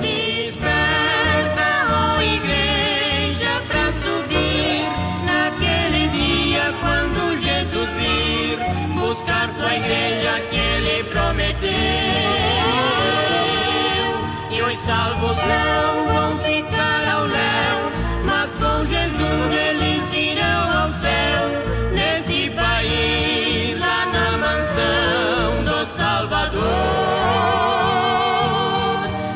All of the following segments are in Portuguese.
Desperta, ó igreja, pra subir naquele dia quando Jesus vir buscar sua igreja que ele prometeu. E os salvos não vão ficar ao léu, mas com Jesus eles irão ao céu, neste país, lá na mansão do Salvador.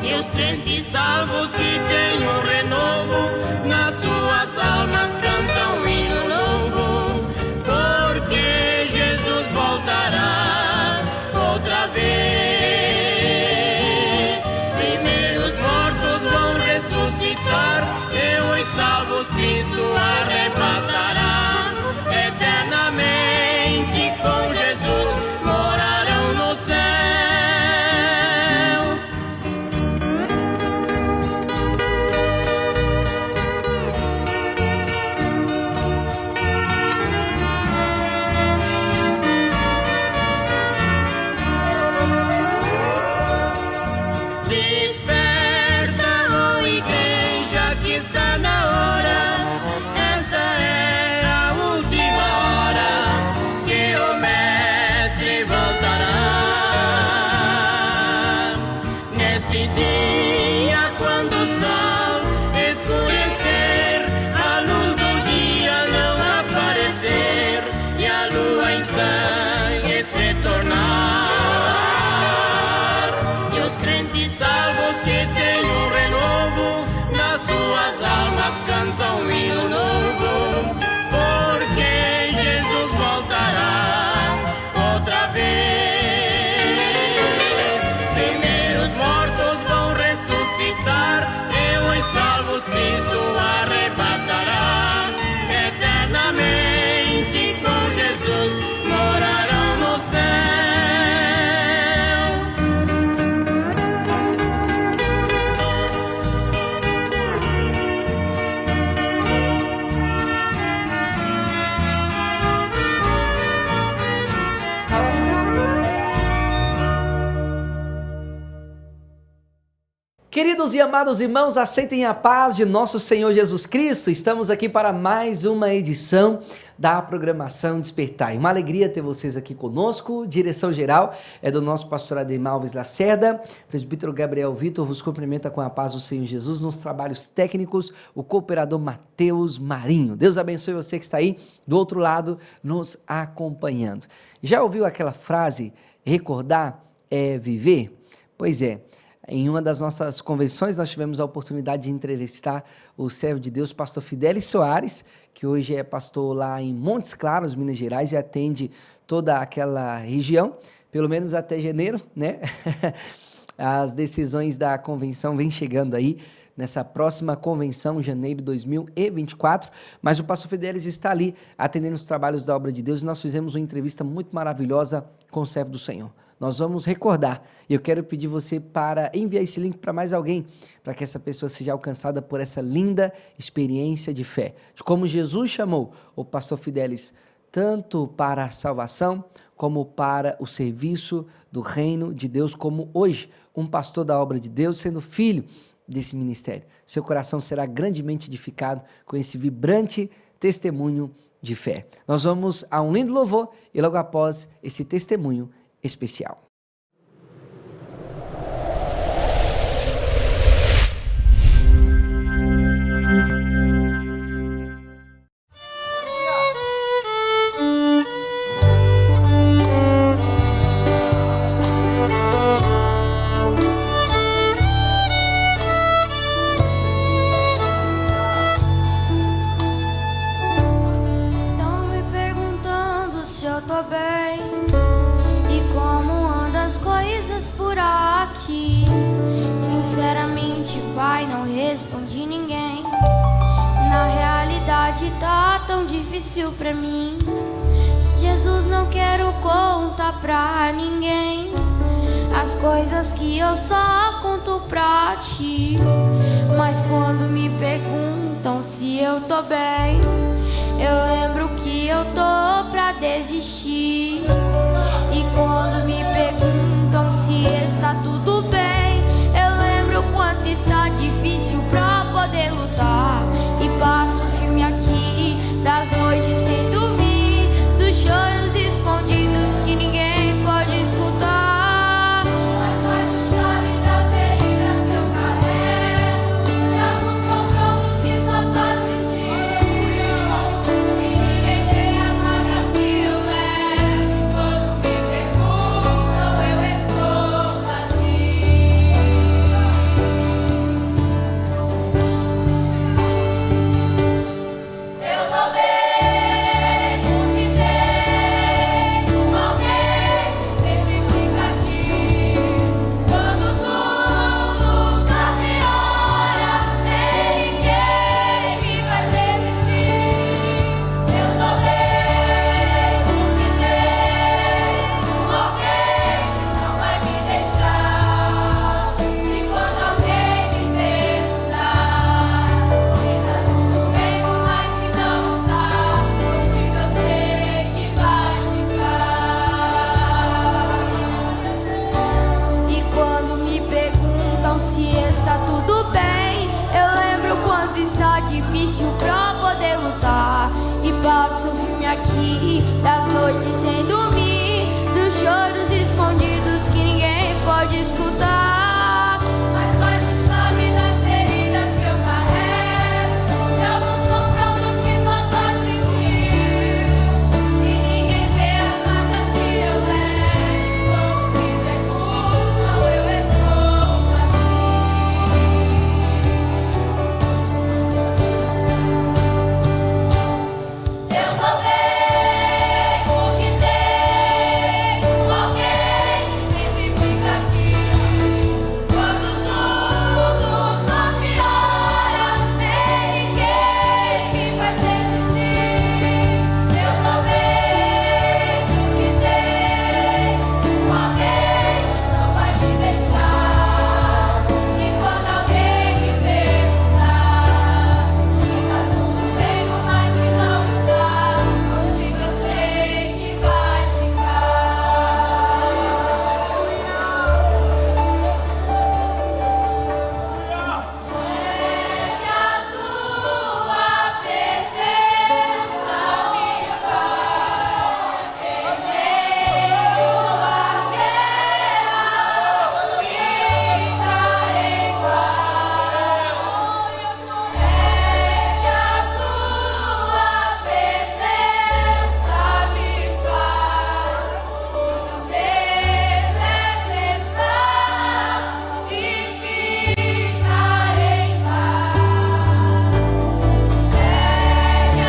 E os crentes salvos que têm um renovo, nas suas almas cantam um hino novo, porque Jesus voltará outra vez. Primeiro os mortos vão ressuscitar, e os salvos Cristo arrebatará. Eternamente com Jesus morarão no céu. Desperta, ó igreja, que está na hora. Esta é a última hora que o Mestre voltará. Neste dia, quando o sol escurecer, a luz do dia não aparecer e a lua em sangue se tornar, e os crentes salvos que têm um renovo, nas suas almas cantam um hino novo, porque Jesus voltará outra vez. Primeiro os mortos vão ressuscitar, e os salvos Cristo arrebatará. Eternamente com Jesus morarão no céu. Queridos e amados irmãos, aceitem a paz de nosso Senhor Jesus Cristo. Estamos aqui para mais uma edição da programação Despertai. Uma alegria ter vocês aqui conosco. Direção geral é do nosso pastor Ademar Alves Lacerda. Presbítero Gabriel Vitor vos cumprimenta com a paz do Senhor Jesus. Nos trabalhos técnicos, o cooperador Mateus Marinho. Deus abençoe você que está aí do outro lado nos acompanhando. Já ouviu aquela frase, recordar é viver? Pois é. Em uma das nossas convenções, nós tivemos a oportunidade de entrevistar o servo de Deus, pastor Fidelis Soares, que hoje é pastor lá em Montes Claros, Minas Gerais, e atende toda aquela região, pelo menos até janeiro, né? As decisões da convenção vêm chegando aí, nessa próxima convenção, janeiro de 2024, mas o pastor Fidelis está ali, atendendo os trabalhos da obra de Deus, e nós fizemos uma entrevista muito maravilhosa com o servo do Senhor. Nós vamos recordar, e eu quero pedir você para enviar esse link para mais alguém, para que essa pessoa seja alcançada por essa linda experiência de fé, de como Jesus chamou o pastor Fidelis, tanto para a salvação, como para o serviço do reino de Deus, como hoje, um pastor da obra de Deus, sendo filho desse ministério. Seu coração será grandemente edificado com esse vibrante testemunho de fé. Nós vamos a um lindo louvor, e logo após esse testemunho especial. Estão me perguntando se eu tô bem e como andam as coisas por aqui. Sinceramente, pai, não respondi ninguém. Na realidade tá tão difícil pra mim. Jesus, não quero contar pra ninguém as coisas que eu só conto pra ti. Mas quando me perguntam se eu tô bem, eu lembro que eu tô pra desistir. E quando me perguntam se está tudo bem, Passo filme aqui, das noites sem dormir, dos choros escondidos que ninguém pode escutar. Mas faz o nome das feridas que eu carrego, de alguns confrontos que só tu assistiu. E ninguém vê as marcas que eu levo, todo que perguntam eu respondo assim. Eu tô bem, porque tem alguém que sempre fica aqui. Quando tudo só piora, tem ninguém que faz resistir. Eu tô bem, porque tem alguém que não vai me deixar. E quando alguém me perguntar se tá tudo bem, por mais que não está, contigo eu sei que vai ficar. É que a tua presença me faz temer as guerras, ficar em paz. É que a tua presença me faz no deserto estar e ficar em paz. É que a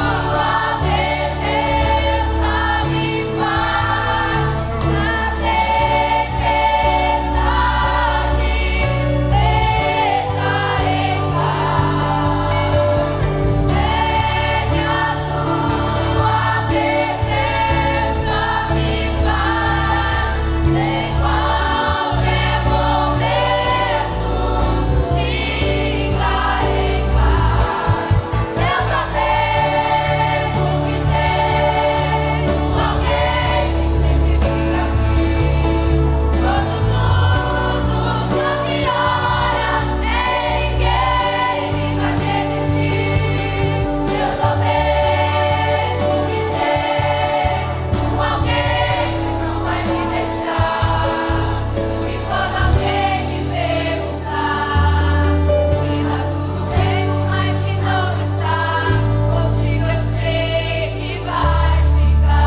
tua presença me faz na tempestade estar em paz. É que a tua presença me faz em qualquer momento ficar em paz. Eu só sei que tem alguém que sempre fica aqui. Quando tudo só piora, tem ninguém que faz resistir. Eu tô bem, porque tem alguém que não vai me deixar. E quando alguém me perguntar se tá tudo bem, por mais que não está, contigo eu sei que vai ficar.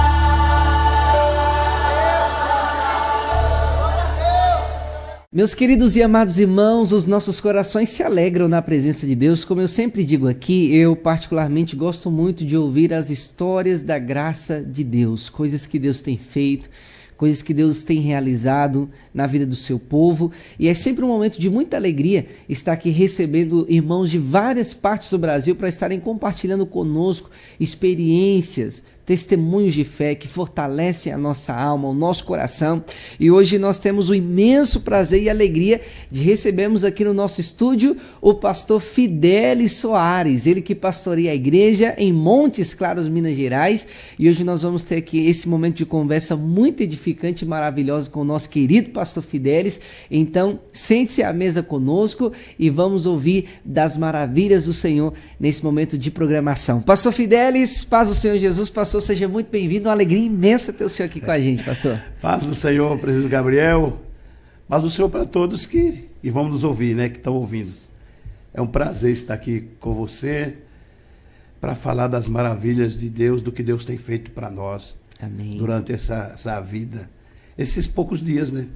Meus queridos e amados irmãos, os nossos corações se alegram na presença de Deus. Como eu sempre digo aqui, eu particularmente gosto muito de ouvir as histórias da graça de Deus, coisas que Deus tem feito, coisas que Deus tem realizado na vida do seu povo. E é sempre um momento de muita alegria estar aqui recebendo irmãos de várias partes do Brasil para estarem compartilhando conosco experiências, testemunhos de fé que fortalecem a nossa alma, o nosso coração. E hoje nós temos o imenso prazer e alegria de recebermos aqui no nosso estúdio o pastor Fidelis Soares, ele que pastoreia a igreja em Montes Claros, Minas Gerais. E hoje nós vamos ter aqui esse momento de conversa muito edificante e maravilhosa com o nosso querido pastor Fidelis. Então, sente-se à mesa conosco e vamos ouvir das maravilhas do Senhor nesse momento de programação. Pastor Fidelis, paz do Senhor Jesus. Pastor, seja muito bem-vindo, uma alegria imensa ter o senhor aqui com a gente, pastor. Paz do Senhor, presbítero Gabriel, paz do Senhor para todos que vão nos ouvir, né, que estão ouvindo. É um prazer estar aqui com você para falar das maravilhas de Deus, do que Deus tem feito para nós. Amém. Durante essa vida, esses poucos dias, né?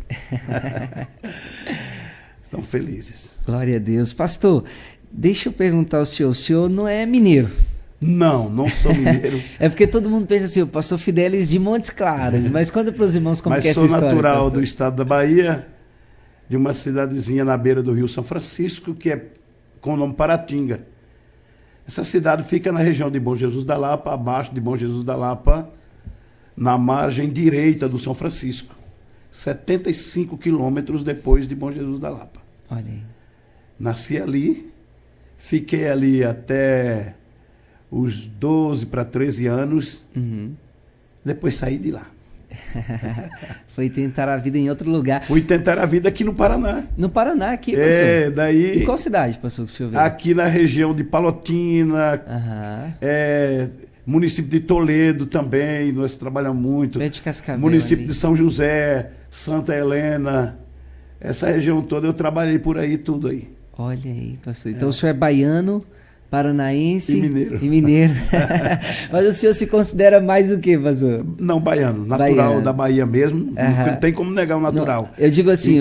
Estão felizes. Glória a Deus. Pastor, deixa eu perguntar ao senhor, o senhor não é mineiro? Não sou mineiro. É porque todo mundo pensa assim, o pastor Fidelis de Montes Claros, mas conta para os irmãos como Mas que é essa história. Mas sou natural pastor? do estado da Bahia, de uma cidadezinha na beira do Rio São Francisco, que é com o nome Paratinga. Essa cidade fica na região de Bom Jesus da Lapa, abaixo de Bom Jesus da Lapa, na margem direita do São Francisco. 75 quilômetros depois de Bom Jesus da Lapa. Olha aí. Nasci ali, fiquei ali até os 12 para 13 anos, depois saí de lá. Foi tentar a vida em outro lugar. Fui tentar a vida aqui no Paraná. No Paraná, aqui, pastor? Daí... Em qual cidade, pastor, que o senhor veio? Aqui na região de Palotina, Aham. município de Toledo também, nós trabalhamos muito. Perto de Cascavel, Município ali. de São José, Santa Helena, essa região toda eu trabalhei por aí, tudo aí. Olha aí, pastor. Então o senhor é baiano, paranaense E mineiro. e mineiro. Mas o senhor se considera mais o quê, pastor? Não, baiano, natural Baiano. da Bahia mesmo, Aham. não tem como negar o natural. Não, eu digo assim,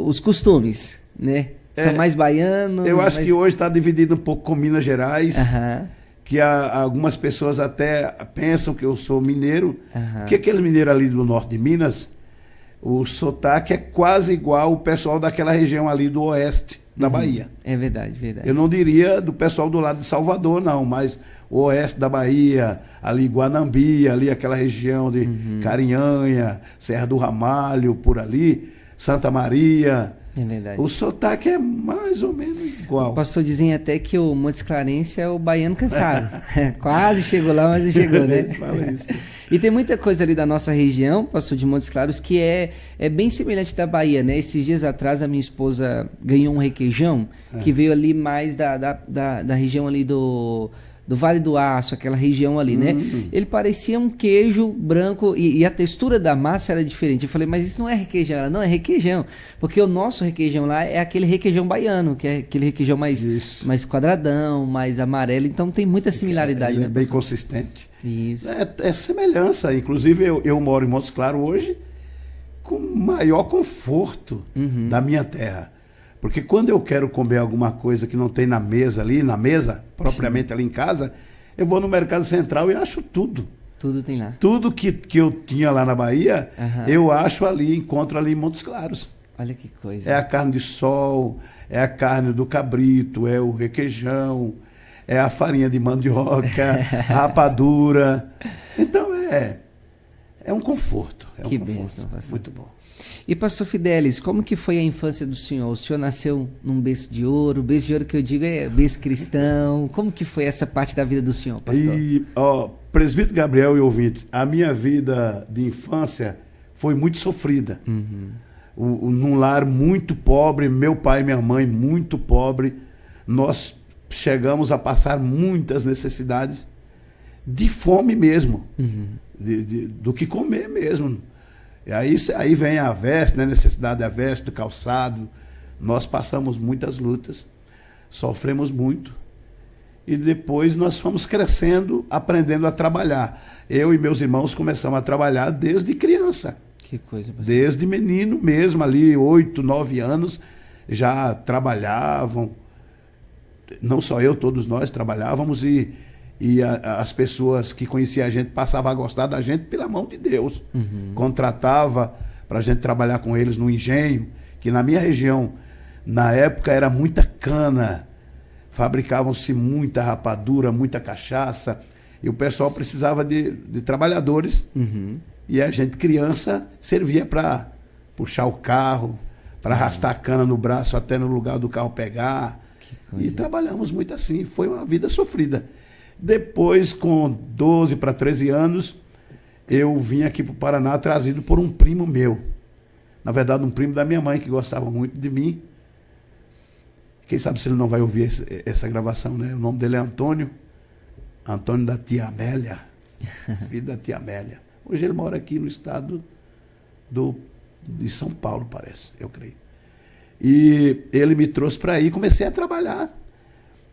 os costumes, né? São É, mais baianos. Eu acho mais... que hoje está dividido um pouco com Minas Gerais, Aham. que algumas pessoas até pensam que eu sou mineiro, Aham. que aquele mineiro ali do norte de Minas, o sotaque é quase igual o pessoal daquela região ali do oeste da Bahia. É verdade, verdade. Eu não diria do pessoal do lado de Salvador, não, mas o oeste da Bahia, ali Guanambi, ali aquela região de Carinhanha, Serra do Ramalho, por ali, Santa Maria. É verdade. O sotaque é mais ou menos igual. O pastor dizem até que o Montes Clarence é o baiano cansado. Quase chegou lá, mas não chegou, né? Fala isso. E tem muita coisa ali da nossa região, pastor de Montes Claros, que é bem semelhante da Bahia, né? Esses dias atrás a minha esposa ganhou um requeijão que veio ali mais da região ali do Vale do Aço, aquela região ali, né? Ele parecia um queijo branco e a textura da massa era diferente. Eu falei, mas isso não é requeijão. Ela, não, é requeijão. Porque o nosso requeijão lá é aquele requeijão baiano, que é aquele requeijão mais quadradão, mais amarelo. Então tem muita similaridade, Ele né? é bem pastor? consistente. Isso. É semelhança. Inclusive, eu moro em Montes Claros hoje com o maior conforto da minha terra. Porque quando eu quero comer alguma coisa que não tem na mesa ali, propriamente ali em casa, eu vou no Mercado Central e acho tudo. Tudo tem lá. Tudo que eu tinha lá na Bahia, Aham. eu acho ali, encontro ali em Montes Claros. Olha que coisa. É a carne de sol, é a carne do cabrito, é o requeijão, é a farinha de mandioca, a rapadura. Então é um conforto. É um Que conforto. bênção, pastor. Muito bom. E pastor Fidelis, como que foi a infância do senhor? O senhor nasceu num berço de ouro, o berço de ouro que eu digo é berço cristão. Como que foi essa parte da vida do senhor, pastor? Presbítero Gabriel e ouvintes, a minha vida de infância foi muito sofrida. Num lar muito pobre, meu pai e minha mãe muito pobre, nós chegamos a passar muitas necessidades de fome mesmo, do que comer mesmo. E aí vem a veste, né? Necessidade da veste, do calçado. Nós passamos muitas lutas, sofremos muito. E depois nós fomos crescendo, aprendendo a trabalhar. Eu e meus irmãos começamos a trabalhar desde criança. Que coisa, pastor. Desde menino mesmo, ali, 8, 9 anos, já trabalhavam. Não só eu, todos nós trabalhávamos e as pessoas que conheciam a gente passavam a gostar da gente pela mão de Deus. Contratava para a gente trabalhar com eles no engenho, que na minha região, na época, era muita cana. Fabricavam-se muita rapadura, muita cachaça, e o pessoal precisava de trabalhadores. E a gente, criança, servia para puxar o carro, para arrastar a cana no braço até no lugar do carro pegar. E trabalhamos muito assim. Foi uma vida sofrida. Depois, com 12 para 13 anos, eu vim aqui para o Paraná trazido por um primo meu. Na verdade, um primo da minha mãe, que gostava muito de mim. Quem sabe se ele não vai ouvir essa gravação, né? O nome dele é Antônio. Antônio da tia Amélia. Filho da tia Amélia. Hoje ele mora aqui no estado de São Paulo, parece, eu creio. E ele me trouxe para aí e comecei a trabalhar.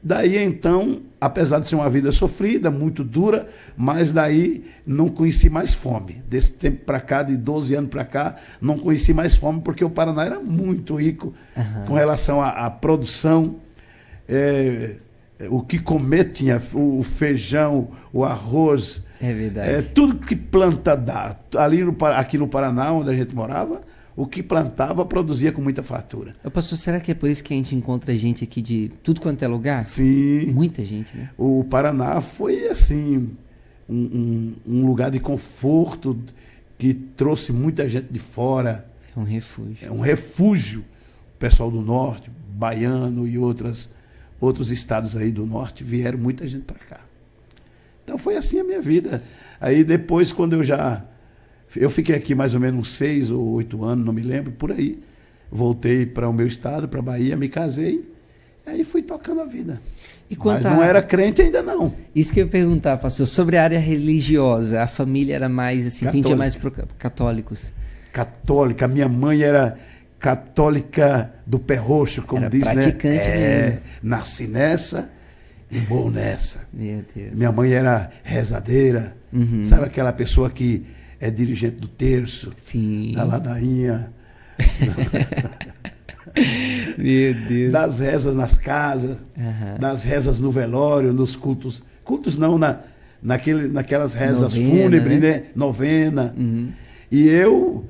Daí, então, apesar de ser uma vida sofrida, muito dura, mas daí não conheci mais fome. Desse tempo para cá, de 12 anos para cá, não conheci mais fome, porque o Paraná era muito rico com relação à produção. O que comer tinha, o feijão, o arroz. É verdade. Tudo que planta dá. Aqui no Paraná, onde a gente morava, o que plantava produzia com muita fartura. Ô, pastor, será que é por isso que a gente encontra gente aqui de tudo quanto é lugar? Sim. Muita gente, né? O Paraná foi, assim, um lugar de conforto que trouxe muita gente de fora. É um refúgio. É um refúgio. O pessoal do norte, baiano e outros estados aí do norte, vieram muita gente para cá. Então foi assim a minha vida. Aí depois, quando eu já Eu fiquei aqui mais ou menos uns 6 ou 8 anos, não me lembro, por aí. Voltei para o meu estado, para a Bahia, me casei, e aí fui tocando a vida. E Mas não era crente ainda não. Isso que eu ia perguntar, pastor, sobre a área religiosa, a família era mais assim, pendia mais para católicos? Católica, minha mãe era católica do pé roxo, como era diz, praticante né? mesmo. Nasci nessa e morro nessa. Meu Deus. Minha mãe era rezadeira, sabe aquela pessoa que é dirigente do terço, Sim. da ladainha, Meu Deus. das rezas nas casas, das rezas no velório, nos cultos. Cultos não, naquelas rezas Novena, fúnebres, né? né? Novena. E eu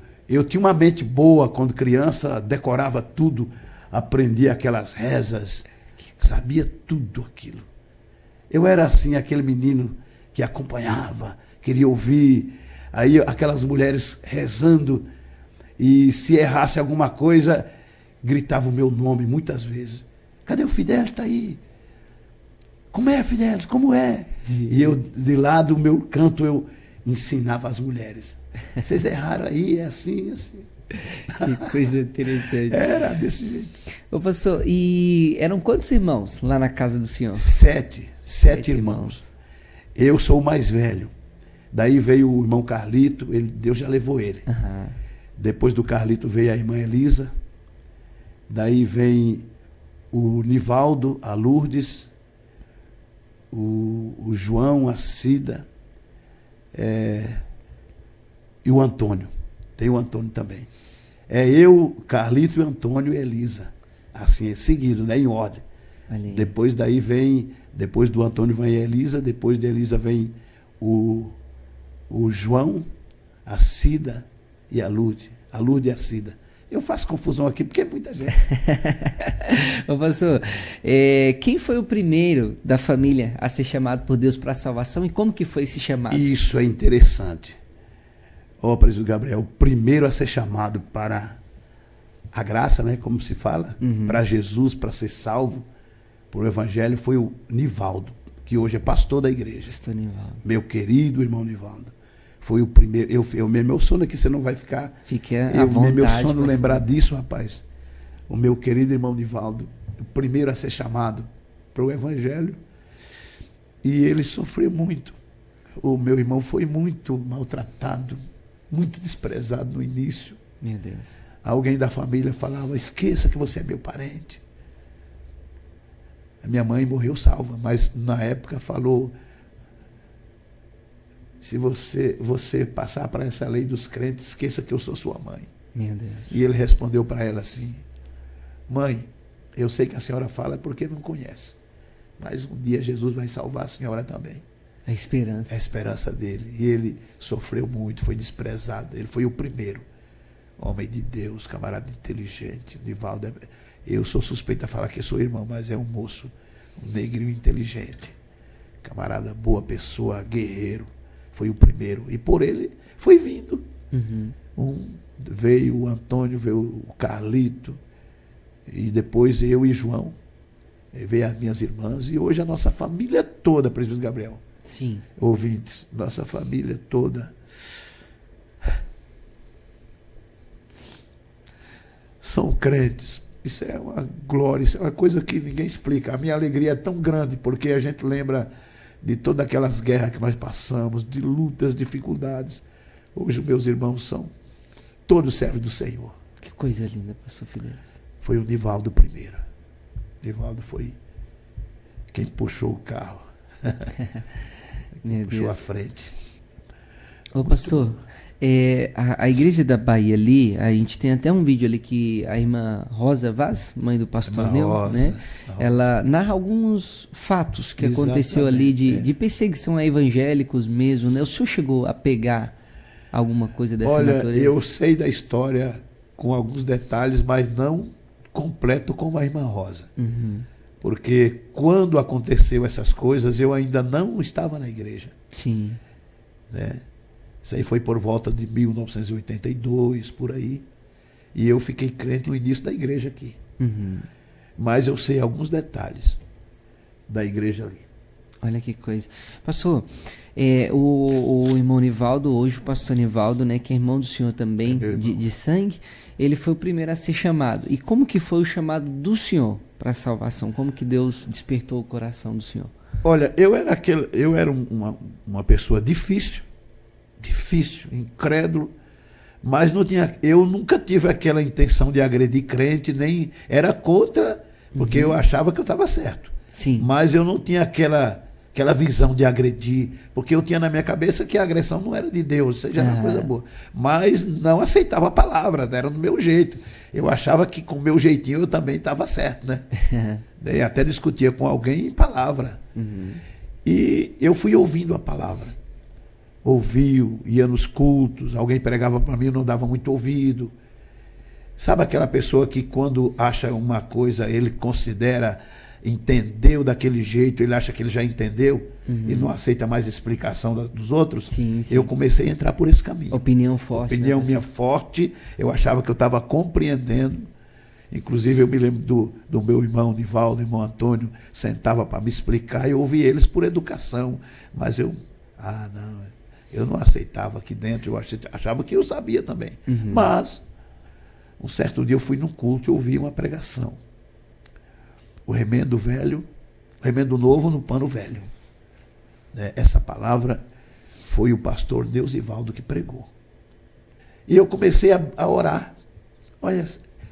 tinha uma mente boa quando criança, decorava tudo, aprendia aquelas rezas, sabia tudo aquilo. Eu era assim, aquele menino que acompanhava, queria ouvir, aí aquelas mulheres rezando, e se errasse alguma coisa, gritava o meu nome muitas vezes. Cadê o Fidelis? Está aí. Como é, Fidelis? Como é? E eu, de lá do meu canto, eu ensinava as mulheres. Vocês erraram aí, é assim, assim. Que coisa interessante. Era desse jeito. Ô pastor, e eram quantos irmãos lá na casa do senhor? 7 irmãos. Eu sou o mais velho. Daí veio o irmão Carlito, Deus já levou ele. Depois do Carlito veio a irmã Elisa. Daí vem o Nivaldo, a Lourdes, o João, a Cida, e o Antônio. Tem o Antônio também. É eu, Carlito, e Antônio e Elisa. Assim, seguido, né, em ordem. Ali. Depois do Antônio vem a Elisa, depois de Elisa vem o João, a Cida e a Lourdes. A Lourdes e a Cida. Eu faço confusão aqui porque é muita gente. Ô pastor, quem foi o primeiro da família a ser chamado por Deus para a salvação e como que foi esse chamado? Isso é interessante. Ó, presbítero Gabriel, o primeiro a ser chamado para a graça, né, como se fala, para Jesus, para ser salvo por o Evangelho, foi o Nivaldo, que hoje é pastor da igreja. Pastor Nivaldo. Meu querido irmão Nivaldo. Foi o primeiro. Meu sono aqui, você não vai ficar. Fique à vontade. Meu sono pastor. lembrar disso, rapaz. O meu querido irmão Nivaldo, o primeiro a ser chamado para o Evangelho. E ele sofreu muito. O meu irmão foi muito maltratado, muito desprezado no início. Meu Deus. Alguém da família falava: esqueça que você é meu parente. A minha mãe morreu salva, mas na época falou: se você passar para essa lei dos crentes, esqueça que eu sou sua mãe. Meu Deus. E ele respondeu para ela assim: mãe, eu sei que a senhora fala porque não conhece, mas um dia Jesus vai salvar a senhora também. A esperança. É a esperança dele. E ele sofreu muito, foi desprezado. Ele foi o primeiro homem de Deus, camarada inteligente. Nivaldo, eu sou suspeito a falar que sou irmão, mas é um moço, um negrinho inteligente. Camarada, boa pessoa, guerreiro. Foi o primeiro. E por ele foi vindo. Veio o Antônio, veio o Carlito, e depois eu e João. E veio as minhas irmãs, e hoje a nossa família toda, presbítero Gabriel. Sim. Ouvintes, nossa família toda são crentes. Isso é uma glória, isso é uma coisa que ninguém explica. A minha alegria é tão grande porque a gente lembra de todas aquelas guerras que nós passamos, de lutas, dificuldades. Hoje meus irmãos são todos servos do Senhor. Que coisa linda, pastor Fidelis. Foi o Nivaldo primeiro. Nivaldo foi quem puxou o carro. Meu Puxou Deus. à frente. Ô pastor, a igreja da Bahia ali, a gente tem até um vídeo ali que a irmã Rosa Vaz, mãe do pastor Irmã Neu, Rosa, né? Rosa. Ela narra alguns fatos que aconteceu ali de perseguição a evangélicos mesmo, né? O senhor chegou a pegar alguma coisa dessa natureza? Olha, eu sei da história com alguns detalhes, mas não completo como a irmã Rosa. Porque quando aconteceu essas coisas, eu ainda não estava na igreja. Sim. Né? Isso aí foi por volta de 1982, por aí. E eu fiquei crente no início da igreja aqui. Mas eu sei alguns detalhes da igreja ali. Olha que coisa. Pastor, o irmão Nivaldo, hoje o pastor Nivaldo, né, que é irmão do senhor também, de sangue, ele foi o primeiro a ser chamado. E como que foi o chamado do senhor para a salvação? Como que Deus despertou o coração do senhor? Olha, eu era uma pessoa difícil, incrédulo, mas eu nunca tive aquela intenção de agredir crente, nem era contra, porque eu achava que eu estava certo. Sim. Mas eu não tinha aquela visão de agredir, porque eu tinha na minha cabeça que a agressão não era de Deus, isso já era uma coisa boa. Mas não aceitava a palavra, era do meu jeito. Eu achava que com o meu jeitinho eu também estava certo, né? E até discutia com alguém em palavra. E eu fui ouvindo a palavra. Ia nos cultos, alguém pregava para mim, eu não dava muito ouvido. Sabe aquela pessoa que quando acha uma coisa, ele considera, entendeu daquele jeito, ele acha que ele já entendeu e não aceita mais explicação dos outros? Sim. Eu comecei a entrar por esse caminho. Opinião forte. Opinião minha forte, eu achava que eu estava compreendendo. Inclusive eu me lembro do meu irmão Nivaldo, irmão Antônio, sentava para me explicar e eu ouvi eles por educação. Mas eu não aceitava aqui dentro, eu achava que eu sabia também. Mas, um certo dia eu fui num culto e ouvi uma pregação. O remendo novo no pano velho. Essa palavra foi o pastor Neuzivaldo que pregou. E eu comecei a orar. Olha,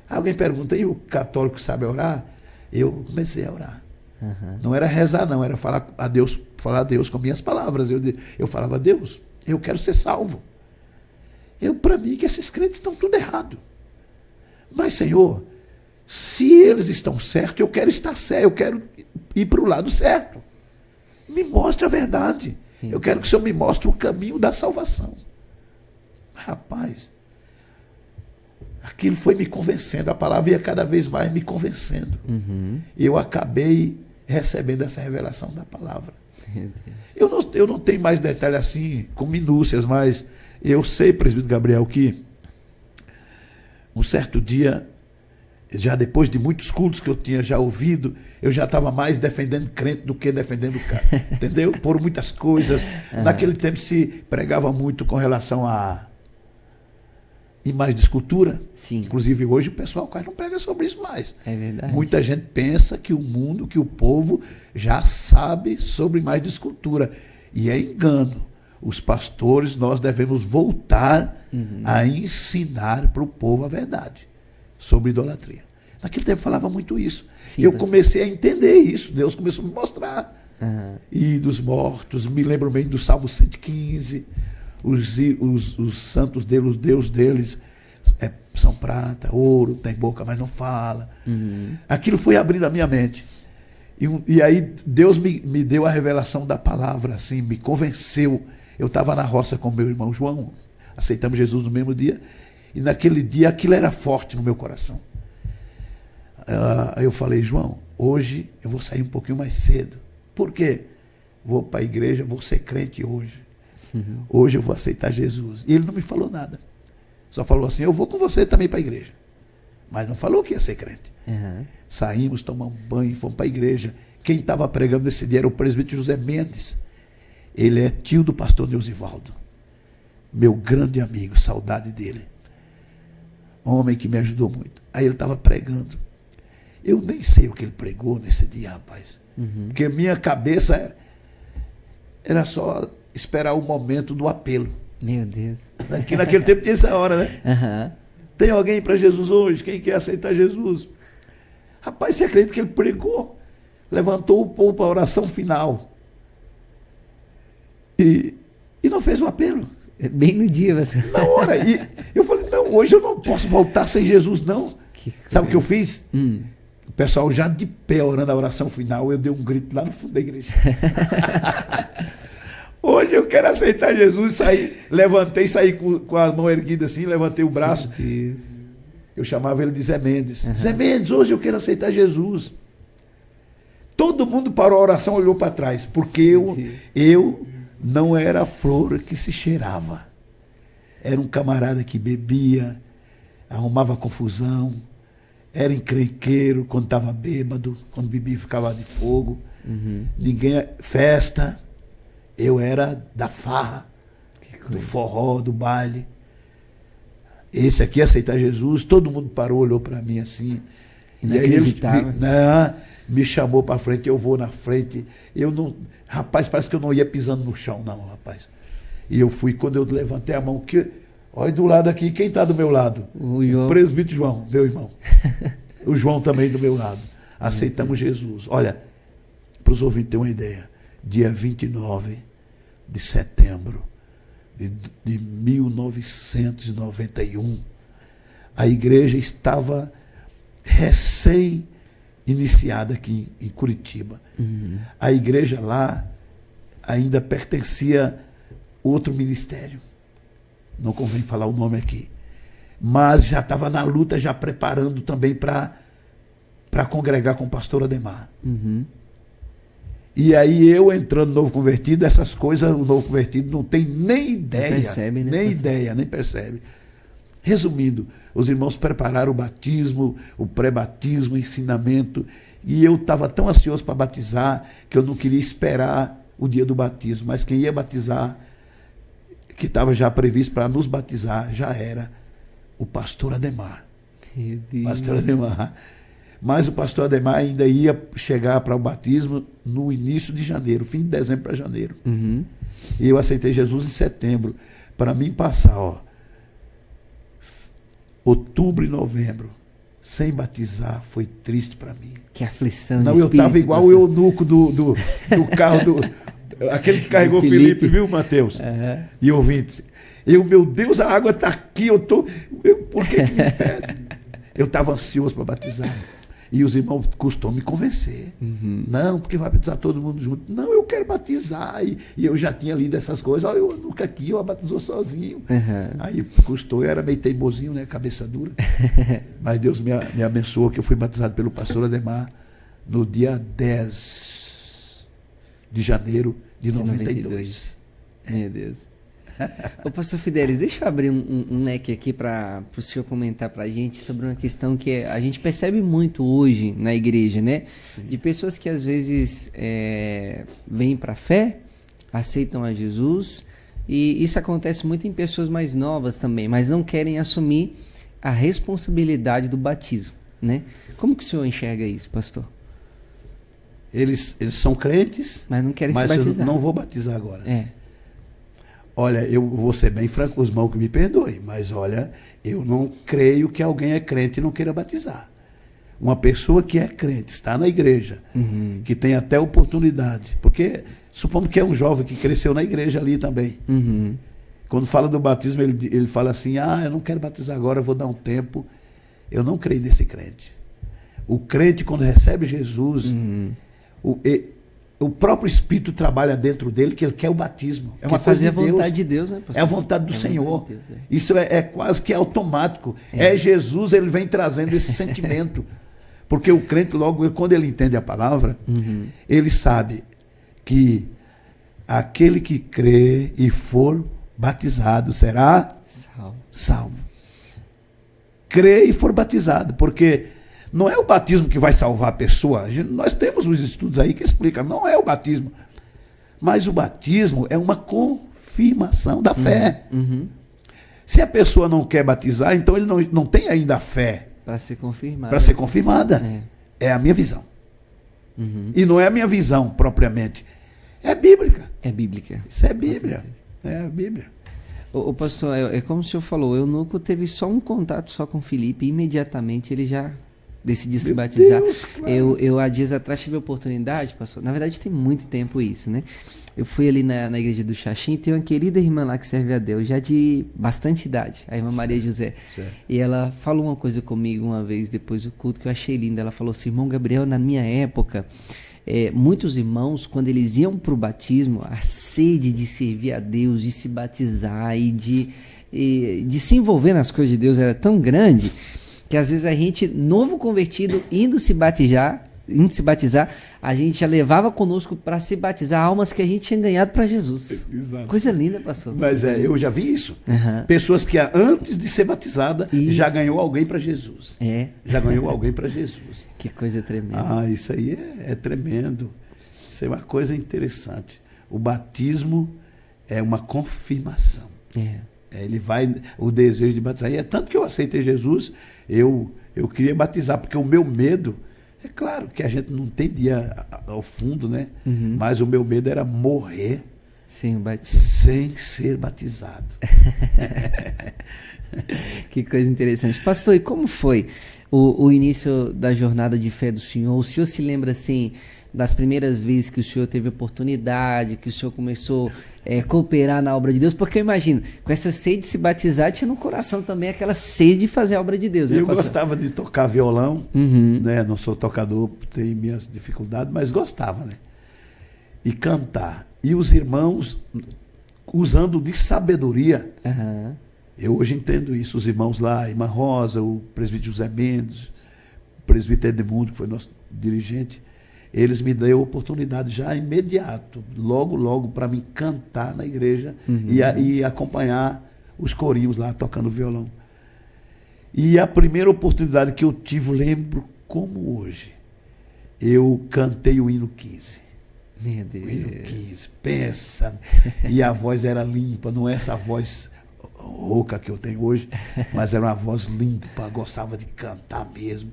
alguém pergunta, e o católico sabe orar? Eu comecei a orar. Não era rezar, não, era falar a Deus com minhas palavras. Eu falava, Deus, eu quero ser salvo. Para mim, que esses crentes estão tudo errado. Mas, Senhor, se eles estão certos, eu quero estar certo, eu quero ir para o lado certo. Me mostre a verdade. Eu quero que o Senhor me mostre o caminho da salvação. Rapaz, aquilo foi me convencendo, a palavra ia cada vez mais me convencendo. Eu acabei recebendo essa revelação da palavra. Eu não tenho mais detalhes assim, com minúcias, mas eu sei, presbítero Gabriel, que um certo dia, já depois de muitos cultos que eu tinha já ouvido, eu já estava mais defendendo crente do que defendendo o cara. Entendeu? Por muitas coisas. Naquele tempo se pregava muito com relação a imagem de escultura. Sim. Inclusive hoje o pessoal quase não prega sobre isso mais. É verdade. Muita gente pensa que o mundo, que o povo já sabe sobre imagem de escultura. E é engano. Os pastores, nós devemos voltar a ensinar para o povo a verdade sobre idolatria. Naquele tempo falava muito isso. Sim, eu comecei a entender isso. Deus começou a me mostrar. E dos mortos, me lembro bem do Salmo 115. Os santos deles, o Deus deles são prata, ouro, tem boca, mas não fala. Aquilo foi abrindo a minha mente. E aí Deus me deu a revelação da palavra, assim, me convenceu. Eu estava na roça com meu irmão João, aceitamos Jesus no mesmo dia, e naquele dia aquilo era forte no meu coração. Aí eu falei, João, hoje eu vou sair um pouquinho mais cedo. Por quê? Vou para a igreja, vou ser crente hoje. Hoje eu vou aceitar Jesus. E ele não me falou nada. Só falou assim, eu vou com você também para a igreja. Mas não falou que ia ser crente. Saímos, tomamos banho, fomos para a igreja. Quem estava pregando nesse dia era o presbítero José Mendes. Ele é tio do pastor Neuzivaldo. Meu grande amigo, saudade dele. Homem que me ajudou muito. Aí ele estava pregando. Eu nem sei o que ele pregou nesse dia, rapaz. Porque minha cabeça era só esperar o momento do apelo. Meu Deus. Que naquele tempo tinha essa hora, né? Tem alguém para Jesus hoje? Quem quer aceitar Jesus? Rapaz, você acredita que ele pregou? Levantou o povo para a oração final. E não fez o apelo. Bem no dia, você. Na hora. E eu falei, não, hoje eu não posso voltar sem Jesus, não. Sabe o que eu fiz? O pessoal já de pé orando a oração final, eu dei um grito lá no fundo da igreja. Hoje eu quero aceitar Jesus, saí com a mão erguida assim, levantei o braço. Eu chamava ele de Zé Mendes. Zé Mendes, hoje eu quero aceitar Jesus. Todo mundo parou a oração, olhou para trás, porque eu não era a flor que se cheirava. Era um camarada que bebia, arrumava confusão, era encrenqueiro quando estava bêbado, quando bebia ficava de fogo. Ninguém... Festa. Eu era da farra, do forró, do baile. Esse aqui aceitar Jesus, todo mundo parou, olhou para mim assim. Inacreditável. Me chamou para frente, eu vou na frente. Eu não... Rapaz, parece que eu não ia pisando no chão, não, rapaz. E eu fui, quando eu levantei a mão, olha do lado aqui, quem está do meu lado? O João. O presbítero João, meu irmão. O João também do meu lado. Aceitamos Jesus. Olha, para os ouvintes terem uma ideia, dia 29 de setembro de 1991, a igreja estava recém-iniciada aqui em Curitiba. A igreja lá ainda pertencia a outro ministério. Não convém falar o nome aqui. Mas já estava na luta, já preparando também para congregar com o pastor Ademar. E aí eu entrando novo convertido, essas coisas, o novo convertido não tem nem ideia. Percebe, né? Nem percebe. Resumindo, os irmãos prepararam o batismo, o pré-batismo, o ensinamento, e eu estava tão ansioso para batizar que eu não queria esperar o dia do batismo, mas quem ia batizar, que estava já previsto para nos batizar, já era o pastor Ademar. Pastor Ademar. Mas o pastor Ademar ainda ia chegar para o batismo no início de janeiro, fim de dezembro para janeiro. E eu aceitei Jesus em setembro. Para mim passar, outubro e novembro, sem batizar, foi triste para mim. Que aflição. Não, eu estava igual o eunuco do carro aquele que carregou Felipe, viu, Mateus? E ouvintes. Meu Deus, a água está aqui, por que me impede? Eu estava ansioso para batizar. E os irmãos costumam me convencer. Não, porque vai batizar todo mundo junto. Não, eu quero batizar. E eu já tinha lido essas coisas. Olha, eu nunca aqui, eu batizou sozinho. Aí custou, eu era meio teimosinho, né? Cabeça dura. Mas Deus me abençoou, que eu fui batizado pelo pastor Ademar no dia 10 de janeiro de 92. Meu Deus. Ô, pastor Fidelis, deixa eu abrir um leque aqui para o senhor comentar para a gente sobre uma questão que a gente percebe muito hoje na igreja, né? Sim. De pessoas que às vezes vêm para a fé, aceitam a Jesus, e isso acontece muito em pessoas mais novas também, mas não querem assumir a responsabilidade do batismo, né? Como que o senhor enxerga isso, pastor? Eles são crentes, mas não querem se batizar. Mas eu não vou batizar agora. Olha, eu vou ser bem franco com os irmãos que me perdoem, mas olha, eu não creio que alguém é crente e não queira batizar. Uma pessoa que é crente, está na igreja, que tem até oportunidade, porque supondo que é um jovem que cresceu na igreja ali também. Quando fala do batismo, ele fala assim, eu não quero batizar agora, eu vou dar um tempo. Eu não creio nesse crente. O crente, quando recebe Jesus, o próprio Espírito trabalha dentro dele, que ele quer o batismo. É uma coisa de Deus. A vontade de Deus, né, pastor? É a vontade do Senhor. De Deus, Isso é quase que automático. É Jesus, ele vem trazendo esse sentimento. Porque o crente, logo, quando ele entende a palavra, ele sabe que aquele que crê e for batizado será salvo. Crê e for batizado, porque não é o batismo que vai salvar a pessoa. Nós temos os estudos aí que explicam, não é o batismo. Mas o batismo é uma confirmação da fé. Se a pessoa não quer batizar, então ele não tem ainda a fé. Para ser confirmada. Para ser confirmada. É a minha visão. E não é a minha visão propriamente. É bíblica. É bíblica. Isso é Bíblia. É a Bíblia. O pastor, é como o senhor falou, o eunuco teve só um contato só com Filipe, e imediatamente ele já decidiu se batizar. Deus, claro. Eu há dias atrás tive a oportunidade, pastor, na verdade tem muito tempo isso, né? Eu fui ali na igreja do Xaxim, tem uma querida irmã lá que serve a Deus, já de bastante idade, a irmã Maria José. Certo. E ela falou uma coisa comigo uma vez, depois do culto, que eu achei linda. Ela falou assim, irmão Gabriel, na minha época, muitos irmãos, quando eles iam para o batismo, a sede de servir a Deus, de se batizar e de se envolver nas coisas de Deus era tão grande, que às vezes a gente, novo convertido, indo se batizar, a gente já levava conosco para se batizar almas que a gente tinha ganhado para Jesus. Exato. Coisa linda, pastor. Mas eu já vi isso. Pessoas que antes de ser batizada já ganhou alguém para Jesus. Já ganhou alguém para Jesus. Que coisa tremenda. Isso aí é tremendo. Isso é uma coisa interessante. O batismo é uma confirmação. Ele vai, o desejo de batizar. E é tanto que eu aceitei Jesus, eu queria batizar, porque o meu medo, é claro que a gente não entendia ao fundo, né? Mas o meu medo era morrer Sem batismo. sem ser batizado. Que coisa interessante. Pastor, e como foi o início da jornada de fé do senhor? O senhor se lembra, assim, das primeiras vezes que o senhor teve oportunidade, que o senhor começou a cooperar na obra de Deus? Porque eu imagino, com essa sede de se batizar, tinha no coração também aquela sede de fazer a obra de Deus, né, Eu pastor? gostava de tocar violão, né? Não sou tocador, tenho minhas dificuldades, mas gostava, né? E cantar. E os irmãos, usando de sabedoria, Aham. eu hoje entendo isso. Os irmãos lá, a irmã Rosa, o presbítero José Mendes, o presbítero Edmundo, que foi nosso dirigente, eles me deram oportunidade já imediato, logo para mim cantar na igreja e acompanhar os corinhos lá tocando violão. E a primeira oportunidade que eu tive, lembro como hoje, eu cantei o hino 15. Meu Deus. O hino 15, pensa. E a voz era limpa, não é essa voz rouca que eu tenho hoje, mas era uma voz limpa, gostava de cantar mesmo.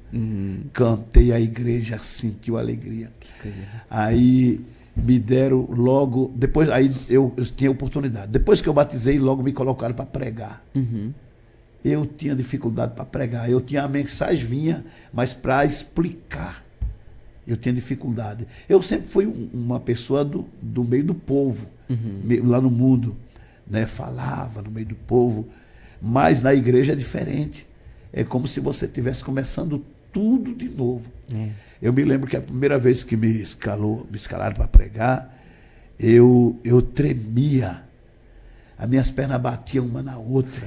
Cantei, a igreja sentiu alegria. Que coisa. Aí me deram logo, depois aí eu tinha oportunidade. Depois que eu batizei, logo me colocaram para pregar. Eu tinha dificuldade para pregar. A mensagem vinha, mas para explicar eu tinha dificuldade. Eu sempre fui uma pessoa do meio do povo, lá no mundo, né? Falava no meio do povo, mas na igreja é diferente. É como se você estivesse começando tudo de novo. Eu me lembro que a primeira vez que me escalaram para pregar, eu tremia, as minhas pernas batiam uma na outra.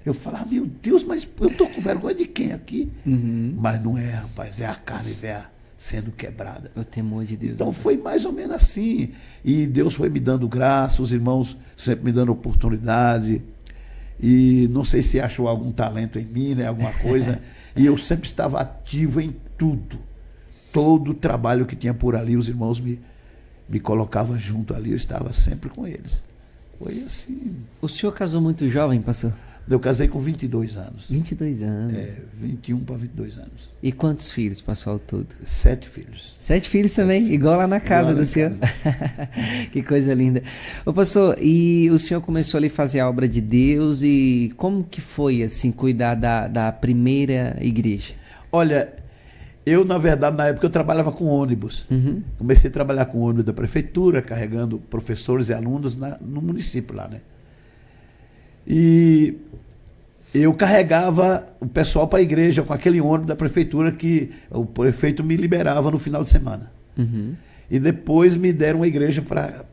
Eu falava, meu Deus, mas eu estou com vergonha de quem aqui? Mas não é, rapaz, é a carne velha sendo quebrada. O temor de Deus. Então foi mais ou menos assim. E Deus foi me dando graça, os irmãos sempre me dando oportunidade. E não sei se achou algum talento em mim, né, alguma coisa. E eu sempre estava ativo em tudo. Todo o trabalho que tinha por ali, os irmãos me colocavam junto ali, eu estava sempre com eles. Foi assim. O senhor casou muito jovem, pastor? Eu casei com 22 anos. 22 anos. 21 para 22 anos. E quantos filhos passou ao todo? 7 filhos. 7 filhos também, filhos. igual lá na casa Igual do na senhor. casa. Que coisa linda. Ô pastor, e o senhor começou ali a fazer a obra de Deus, e como que foi, assim, cuidar da primeira igreja? Olha, eu, na verdade, na época eu trabalhava com ônibus. Comecei a trabalhar com ônibus da prefeitura, carregando professores e alunos no município lá, né? E eu carregava o pessoal para a igreja com aquele ônibus da prefeitura que o prefeito me liberava no final de semana. E depois me deram uma igreja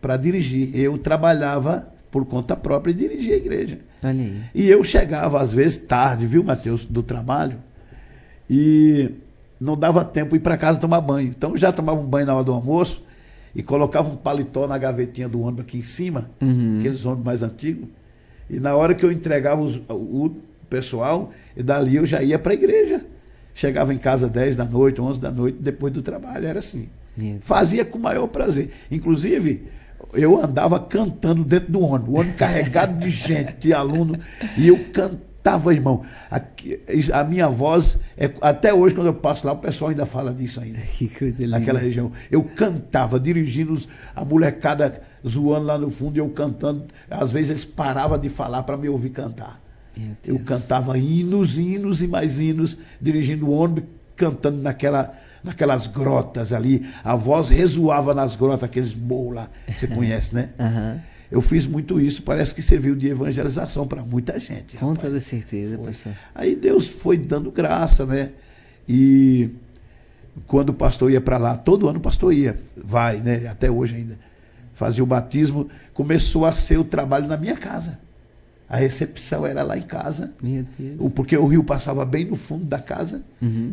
para dirigir. Eu trabalhava por conta própria e dirigia a igreja. Olha aí. E eu chegava, às vezes, tarde, viu, Mateus, do trabalho, e não dava tempo de ir para casa tomar banho. Então, eu já tomava um banho na hora do almoço e colocava um paletó na gavetinha do ônibus aqui em cima, aqueles ônibus mais antigos. E na hora que eu entregava o pessoal, e dali eu já ia para a igreja. Chegava em casa 10 da noite, 11 da noite, depois do trabalho, era assim. Fazia com o maior prazer. Inclusive, eu andava cantando dentro do ônibus, o ônibus carregado de gente, de aluno, e eu cantava, irmão. A minha voz, até hoje, quando eu passo lá, o pessoal ainda fala disso ainda. Que coisa linda. Naquela região. Eu cantava, dirigindo a molecada zoando lá no fundo, e eu cantando. Às vezes eles paravam de falar para me ouvir cantar. Eu cantava hinos e mais hinos, dirigindo o ônibus, cantando naquelas grotas ali. A voz ressoava nas grotas, aqueles morros lá, você conhece, né? Eu fiz muito isso, parece que serviu de evangelização para muita gente. Com rapaz. toda certeza, Foi. pastor. Aí Deus foi dando graça, né? E quando o pastor ia para lá, todo ano o pastor ia, vai, né? Até hoje ainda, fazia o batismo, começou a ser o trabalho na minha casa. A recepção era lá em casa, Meu Deus. porque o rio passava bem no fundo da casa.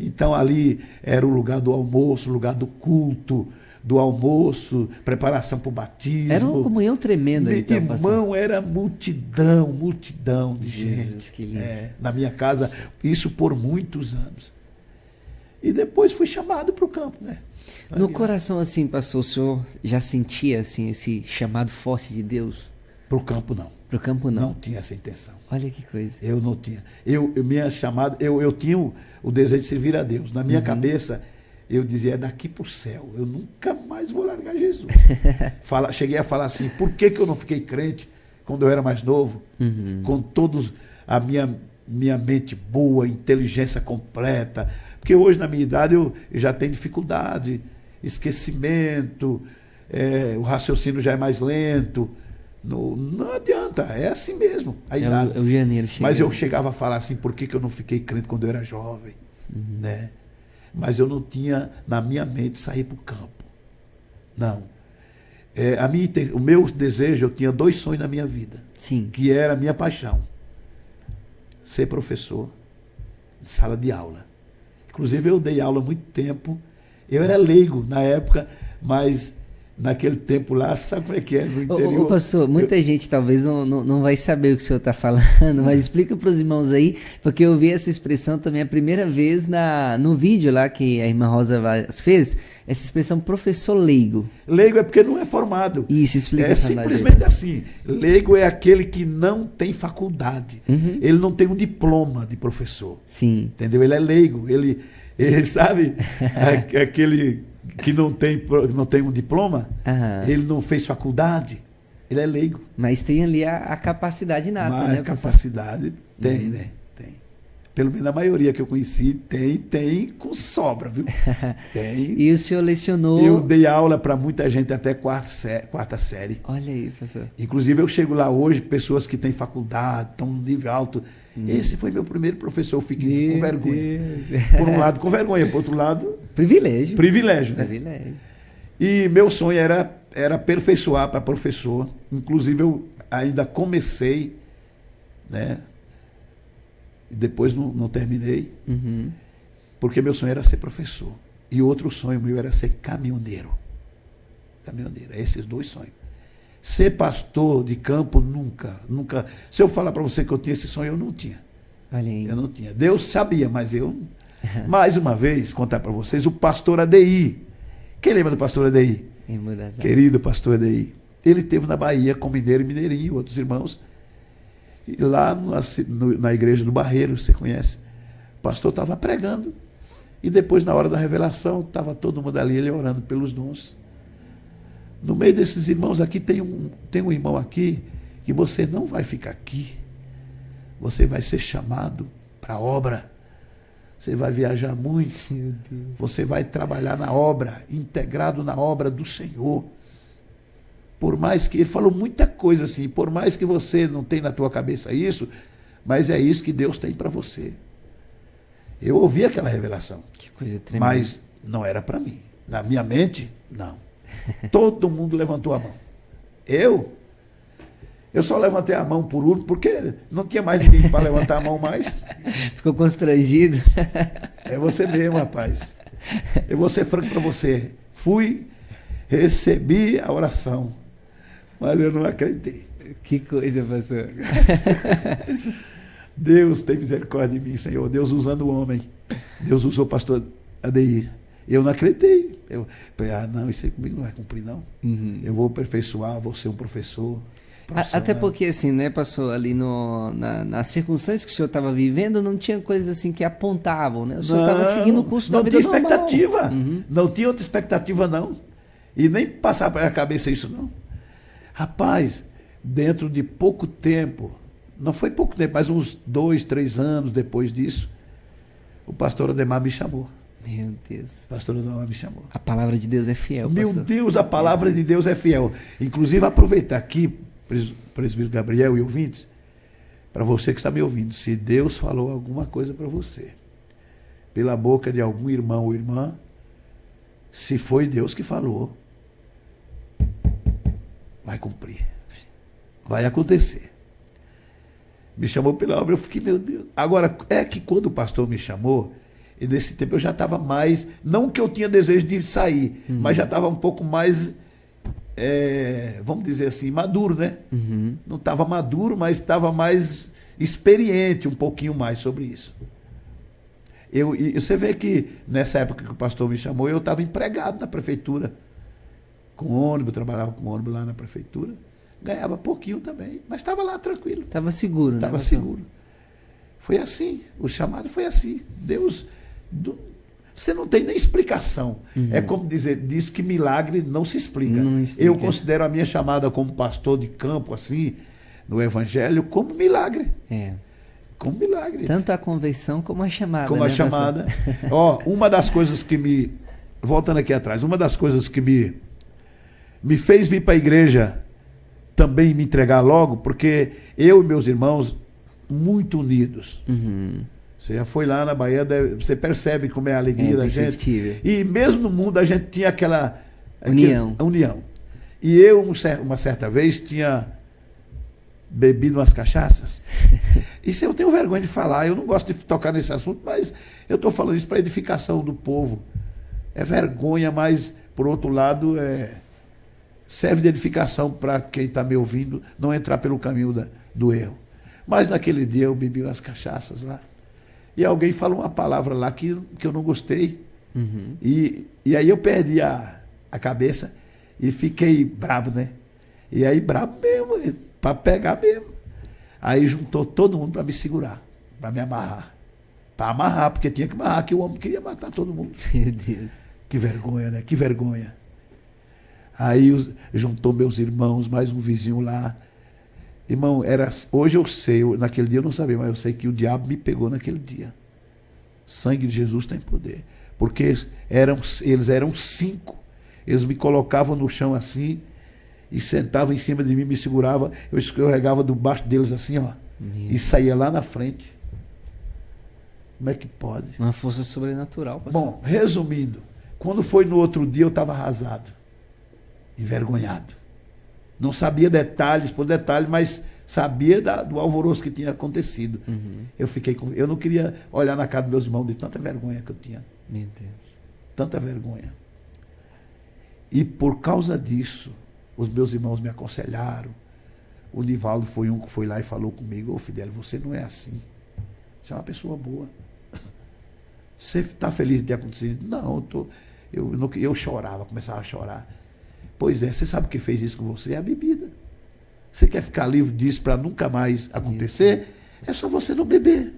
Então ali era o lugar do almoço, o lugar do culto, do almoço, preparação para o batismo. Era uma comunhão tremenda, então, Irmão, pastor. era multidão de Jesus, gente. que lindo. Na minha casa, isso por muitos anos. E depois fui chamado para o campo, né? No coração, assim, pastor, o senhor já sentia, assim, esse chamado forte de Deus? Para o campo, não. Para o campo, não? Não tinha essa intenção. Olha que coisa. Eu não tinha. Minha chamada, eu tinha o desejo de servir a Deus. Na minha cabeça, eu dizia, é daqui para o céu. Eu nunca mais vou largar Jesus. Cheguei a falar assim, por que eu não fiquei crente quando eu era mais novo? Com todos a minha mente boa, inteligência completa. Porque hoje, na minha idade, eu já tenho dificuldade, esquecimento, o raciocínio já é mais lento. Não adianta, é assim mesmo, a idade. É o janeiro chegando. Mas eu chegava a falar assim, por que eu não fiquei crente quando eu era jovem? Né? Mas eu não tinha na minha mente sair para o campo. Não. O meu desejo, eu tinha 2 sonhos na minha vida. Sim. Que era a minha paixão. Ser professor de sala de aula. Inclusive eu dei aula há muito tempo. Eu era leigo na época, mas naquele tempo lá, sabe como é que é no interior? Ô pastor, muita gente talvez não vai saber o que o senhor está falando, mas explica para os irmãos aí, porque eu vi essa expressão também a primeira vez no vídeo lá que a irmã Rosa Vaz fez, essa expressão professor leigo. Leigo é porque não é formado. Isso, explica. É simplesmente assim. Leigo é aquele que não tem faculdade. Ele não tem um diploma de professor. Sim. Entendeu? Ele é leigo. Ele sabe, aquele que não tem um diploma, ele não fez faculdade, ele é leigo. Mas tem ali a capacidade inata, Mas né? a capacidade tem, né? Tem. Pelo menos a maioria que eu conheci tem com sobra, viu? Tem. E o senhor lecionou... Eu dei aula para muita gente até quarta série. Olha aí, professor. Inclusive eu chego lá hoje, pessoas que têm faculdade, estão no nível alto. Esse foi meu primeiro professor, eu fiquei com vergonha. Por um lado com vergonha, por outro lado... Privilégio. Privilégio, né? Privilégio. E meu sonho era aperfeiçoar para professor. Inclusive eu ainda comecei, né? E depois não terminei, porque meu sonho era ser professor. E outro sonho meu era ser caminhoneiro. Caminhoneiro, esses 2 sonhos. Ser pastor de campo, nunca. Se eu falar para você que eu tinha esse sonho, eu não tinha. Olha aí. Eu não tinha. Deus sabia, mas eu... Mais uma vez, contar para vocês, o pastor ADI. Quem lembra do pastor ADI? Querido pastor ADI. Ele esteve na Bahia com Mineiro e Mineirinho, outros irmãos. E lá na igreja do Barreiro, você conhece, o pastor estava pregando. E depois, na hora da revelação, estava todo mundo ali, ele orando pelos dons. No meio desses irmãos aqui, tem um irmão aqui, que você não vai ficar aqui. Você vai ser chamado para a obra. Você vai viajar muito. Meu Deus. Você vai trabalhar na obra, integrado na obra do Senhor. Por mais que, ele falou muita coisa assim, por mais que você não tenha na tua cabeça isso, mas é isso que Deus tem para você. Eu ouvi aquela revelação. Que coisa tremenda. Mas não era para mim. Na minha mente, não. Todo mundo levantou a mão. Eu só levantei a mão por último, porque não tinha mais ninguém para levantar a mão mais. Ficou constrangido. É você mesmo, rapaz. Eu vou ser franco para você. Recebi a oração, mas eu não acreditei. Que coisa, pastor. Deus tem misericórdia de mim, Senhor. Deus usando o homem. Deus usou o pastor Adeir. Eu não acreditei. Eu falei, não, isso aí comigo não vai cumprir, não. Eu vou aperfeiçoar, vou ser um professor. Até porque, assim, né, pastor, ali nas circunstâncias que o senhor estava vivendo, não tinha coisas assim que apontavam, né? O senhor estava seguindo o curso da vida normal. Não tinha expectativa. Não tinha outra expectativa, não. E nem passar pela cabeça isso, não. Rapaz, dentro de pouco tempo, não foi pouco tempo, mas uns 2, 3 anos depois disso, o pastor Ademar me chamou. Meu Deus. O pastor Ademar me chamou. A palavra de Deus é fiel, Meu pastor. Deus, a palavra de Deus é fiel. Inclusive, aproveitar aqui, presbítero Gabriel e ouvintes, para você que está me ouvindo, se Deus falou alguma coisa para você, pela boca de algum irmão ou irmã, se foi Deus que falou, vai cumprir. Vai acontecer. Me chamou pela obra, eu fiquei, meu Deus. Agora, é que quando o pastor me chamou, e nesse tempo eu já estava mais, não que eu tinha desejo de sair, mas já estava um pouco mais, vamos dizer assim, maduro, né? Não estava maduro, mas estava mais experiente um pouquinho mais sobre isso. E você vê que nessa época que o pastor me chamou, eu estava empregado na prefeitura. Com ônibus, trabalhava com ônibus lá na prefeitura. Ganhava pouquinho também, mas estava lá tranquilo. Estava seguro, né? Estava seguro. Foi assim, o chamado foi assim. Deus, você não tem nem explicação. É como diz que milagre não se explica. Não explica. Eu considero a minha chamada como pastor de campo, assim, no Evangelho, como milagre. Como milagre. Tanto a convenção como a chamada. Como a chamada. Ó, uma das coisas que voltando aqui atrás, uma das coisas que me fez vir para a igreja também me entregar logo, porque eu e meus irmãos, muito unidos. Você já foi lá na Bahia, você percebe como é a alegria da gente. E mesmo no mundo a gente tinha aquela união. E eu, uma certa vez, tinha bebido umas cachaças. Isso eu tenho vergonha de falar, eu não gosto de tocar nesse assunto, mas eu estou falando isso para edificação do povo. É vergonha, mas, por outro lado, serve de edificação para quem está me ouvindo não entrar pelo caminho do erro. Mas naquele dia eu bebi umas cachaças lá. E alguém falou uma palavra lá que eu não gostei. E aí eu perdi a cabeça e fiquei brabo, né? E aí brabo mesmo, para pegar mesmo. Aí juntou todo mundo para me segurar, para me amarrar. Para amarrar, porque tinha que amarrar, que o homem queria matar todo mundo. Meu Deus. Que vergonha, né? Que vergonha. Aí juntou meus irmãos, mais um vizinho lá. Irmão, hoje eu sei, naquele dia eu não sabia, mas eu sei que o diabo me pegou naquele dia. O sangue de Jesus tem poder. Porque eles eram 5. Eles me colocavam no chão assim e sentavam em cima de mim, me seguravam. Eu escorregava debaixo deles assim, ó. E saía lá na frente. Como é que pode? Uma força sobrenatural. Pastor. Bom, resumindo, quando foi no outro dia eu estava arrasado, envergonhado. Não sabia detalhes por detalhe, mas sabia do alvoroço que tinha acontecido. Eu não queria olhar na cara dos meus irmãos de tanta vergonha que eu tinha. Meu Deus. Tanta vergonha. E por causa disso, os meus irmãos me aconselharam. O Nivaldo foi um que foi lá e falou comigo: ô Fidel, você não é assim. Você é uma pessoa boa. Você está feliz de ter acontecido? Não, eu chorava, começava a chorar. Pois é, você sabe o que fez isso com você? É a bebida. Você quer ficar livre disso para nunca mais acontecer? É só você não beber.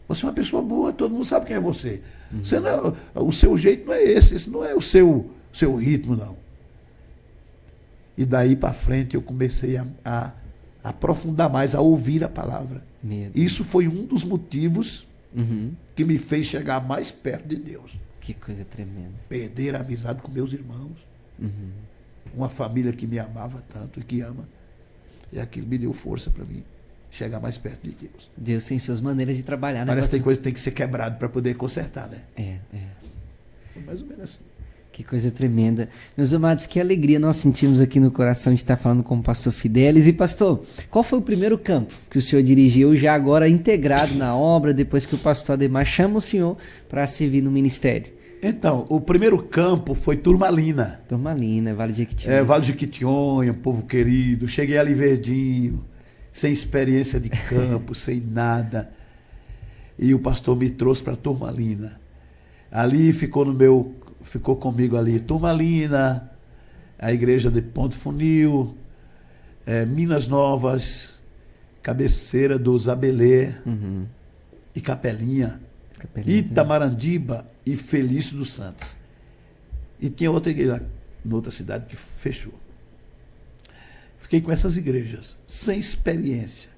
Você é uma pessoa boa, todo mundo sabe quem é você. Você não o seu jeito não é esse não é o seu ritmo, não. E daí para frente eu comecei a aprofundar mais, a ouvir a palavra. Isso foi um dos motivos que me fez chegar mais perto de Deus. Que coisa tremenda. Perder a amizade com meus irmãos. Uma família que me amava tanto e que ama. E aquilo me deu força para mim chegar mais perto de Deus. Deus tem suas maneiras de trabalhar, né? Parece que tem coisa que tem que ser quebrado para poder consertar, né? Mais ou menos assim. Que coisa tremenda. Meus amados, que alegria nós sentimos aqui no coração de estar falando com o pastor Fidelis. E pastor, qual foi o primeiro campo que o senhor dirigiu, já agora integrado na obra, depois que o pastor Ademar chama o senhor para servir no ministério? Então, o primeiro campo foi Turmalina. Turmalina, Vale de Jequitinhonha. Vale de Jequitinhonha, povo querido. Cheguei ali verdinho, sem experiência de campo, sem nada. E o pastor me trouxe para Turmalina. Ali ficou comigo ali Turmalina, a igreja de Ponte Funil, Minas Novas, Cabeceira dos Abelê e Capelinha. Itamarandiba e Felício dos Santos. E tinha outra igreja em outra cidade que fechou. Fiquei com essas igrejas, sem experiência,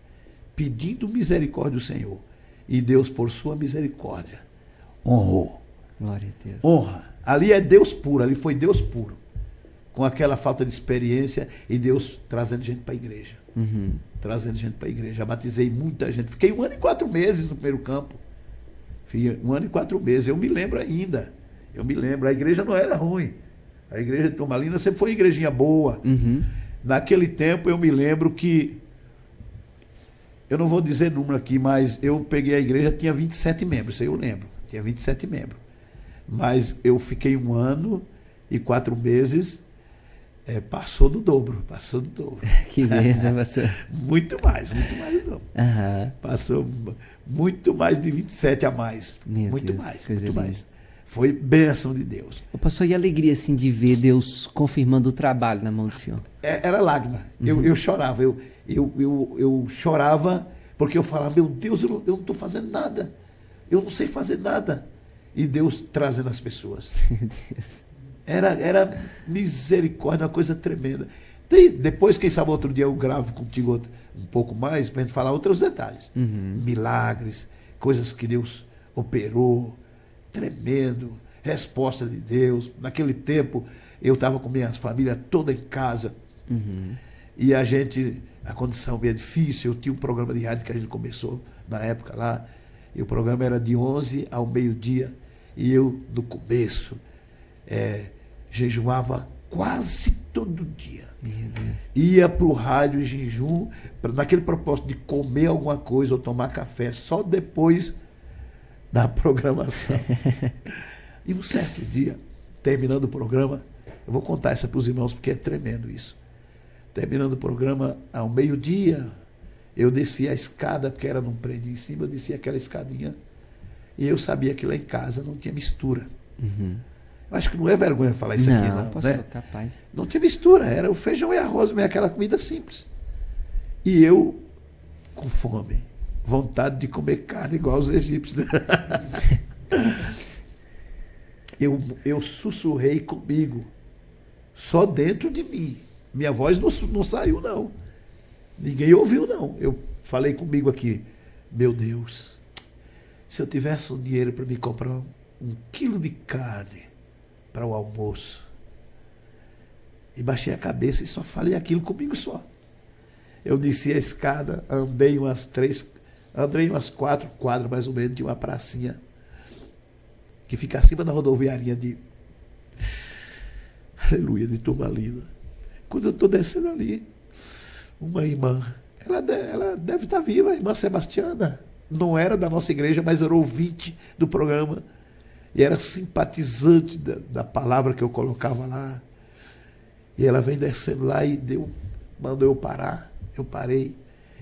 pedindo misericórdia do Senhor. E Deus, por sua misericórdia, honrou. Glória a Deus. Honra. Ali é Deus puro, ali foi Deus puro. Com aquela falta de experiência e Deus trazendo gente para a igreja. Trazendo gente para a igreja. Já batizei muita gente. Fiquei 1 ano e 4 meses no primeiro campo. 1 ano e 4 meses, eu me lembro ainda. A igreja não era ruim. A igreja de Turmalina sempre foi uma igrejinha boa. Naquele tempo eu me lembro que, eu não vou dizer número aqui, mas eu peguei a igreja, tinha 27 membros, isso aí eu lembro. Tinha 27 membros. Mas eu fiquei 1 ano e 4 meses Passou do dobro, passou do dobro. Que beleza, pastor. Muito mais do dobro. Aham. Passou muito mais de 27 a mais. Meu muito Deus, mais, que coisa muito linda. mais. Foi bênção de Deus. O pastor, e a alegria assim de ver Deus confirmando o trabalho na mão do Senhor? Era lágrima. Eu chorava. Eu chorava porque eu falava, meu Deus, eu não estou fazendo nada. Eu não sei fazer nada. E Deus trazendo as pessoas. Meu Deus. Era misericórdia, uma coisa tremenda. Depois, quem sabe, outro dia eu gravo contigo um pouco mais, para a gente falar outros detalhes. Milagres, coisas que Deus operou, tremendo, resposta de Deus. Naquele tempo, eu estava com minha família toda em casa. E a condição bem difícil. Eu tinha um programa de rádio que a gente começou na época lá, e o programa era de 11 ao meio-dia, e eu, no começo, jejuava quase todo dia. Ia para o rádio em jejum, naquele propósito de comer alguma coisa ou tomar café, só depois da programação. E um certo dia, terminando o programa, eu vou contar essa para os irmãos, porque é tremendo isso. Terminando o programa, ao meio-dia, eu desci a escada, porque era num prédio em cima, eu desci aquela escadinha, e eu sabia que lá em casa não tinha mistura. Eu acho que não é vergonha falar isso aqui, não. Pastor, Né? capaz. Não tinha mistura, era o feijão e arroz, mas aquela comida simples. E eu, com fome, vontade de comer carne igual os egípcios. Eu sussurrei comigo, só dentro de mim. Minha voz não saiu, não. Ninguém ouviu, não. Eu falei comigo aqui, meu Deus, se eu tivesse um dinheiro para me comprar 1 quilo de carne para o almoço. E baixei a cabeça e só falei aquilo comigo só. Eu desci a escada, andei umas 4 quadras mais ou menos de uma pracinha que fica acima da rodoviaria de Aleluia, de Turmalina. Quando eu estou descendo ali, uma irmã, ela deve estar viva, a irmã Sebastiana, não era da nossa igreja, mas era ouvinte do programa. E era simpatizante da palavra que eu colocava lá. E ela vem descendo lá e mandou eu parar. Eu parei.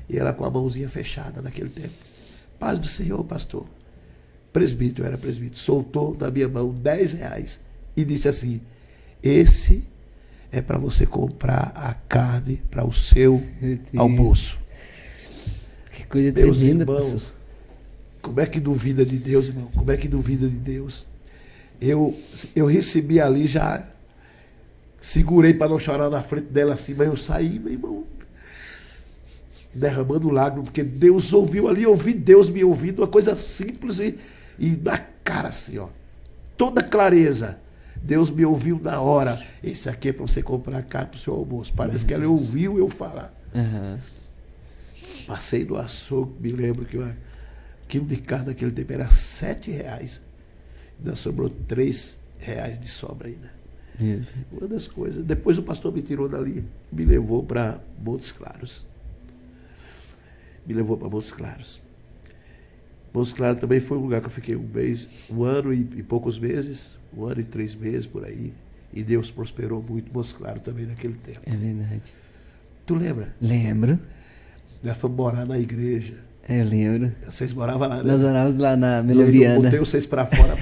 E ela com a mãozinha fechada naquele tempo. Paz do Senhor, pastor. Presbítero, eu era presbítero. Soltou da minha mão R$10 e disse assim, esse é para você comprar a carne para o seu almoço. Que coisa Meus tremenda, irmãos, pastor. como é que duvida de Deus, irmão? Como é que duvida de Deus? Eu recebi ali, já segurei para não chorar na frente dela assim, mas eu saí, meu irmão, derramando lágrimas, porque Deus ouviu ali, eu ouvi Deus me ouvindo, uma coisa simples e na cara assim, ó, toda clareza. Deus me ouviu na hora. Esse aqui é para você comprar carne para o seu almoço. Parece que ela ouviu eu falar. Passei no açougue, me lembro que o quilo de carne naquele tempo era R$7. Ainda sobrou R$3 de sobra ainda. Uma das coisas. Depois o pastor me tirou dali, me levou para Montes Claros. Montes Claros também foi um lugar que eu fiquei um ano e poucos meses, 1 ano e 3 meses por aí. E Deus prosperou muito Montes Claros também naquele tempo. É verdade. Tu lembra? Lembro. Nós fomos morar na igreja. Eu lembro. Vocês moravam lá, né? Nós morávamos lá na Eu Melodiana. botei vocês para fora.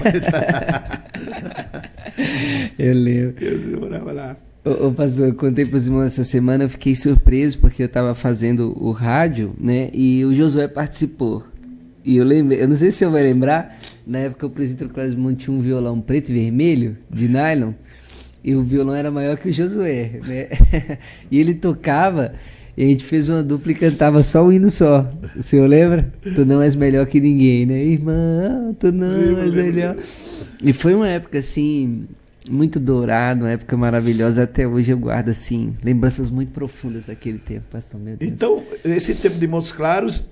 Eu lembro. Eu morava lá. Ô pastor, eu contei para os irmãos essa semana, eu fiquei surpreso porque eu estava fazendo o rádio, né? E o Josué participou. E eu lembrei, eu não sei se você vai lembrar, na época o presbítero Cosmo tinha um violão preto e vermelho, de nylon, e o violão era maior que o Josué, né? E ele tocava, e a gente fez uma dupla e cantava só um hino só. O senhor lembra? Tu não és melhor que ninguém, né? Irmão, tu não és melhor. E foi uma época assim, muito dourada, uma época maravilhosa. Até hoje eu guardo assim, lembranças muito profundas daquele tempo, pastor, meu Deus. Então, esse tempo de Montes Claros,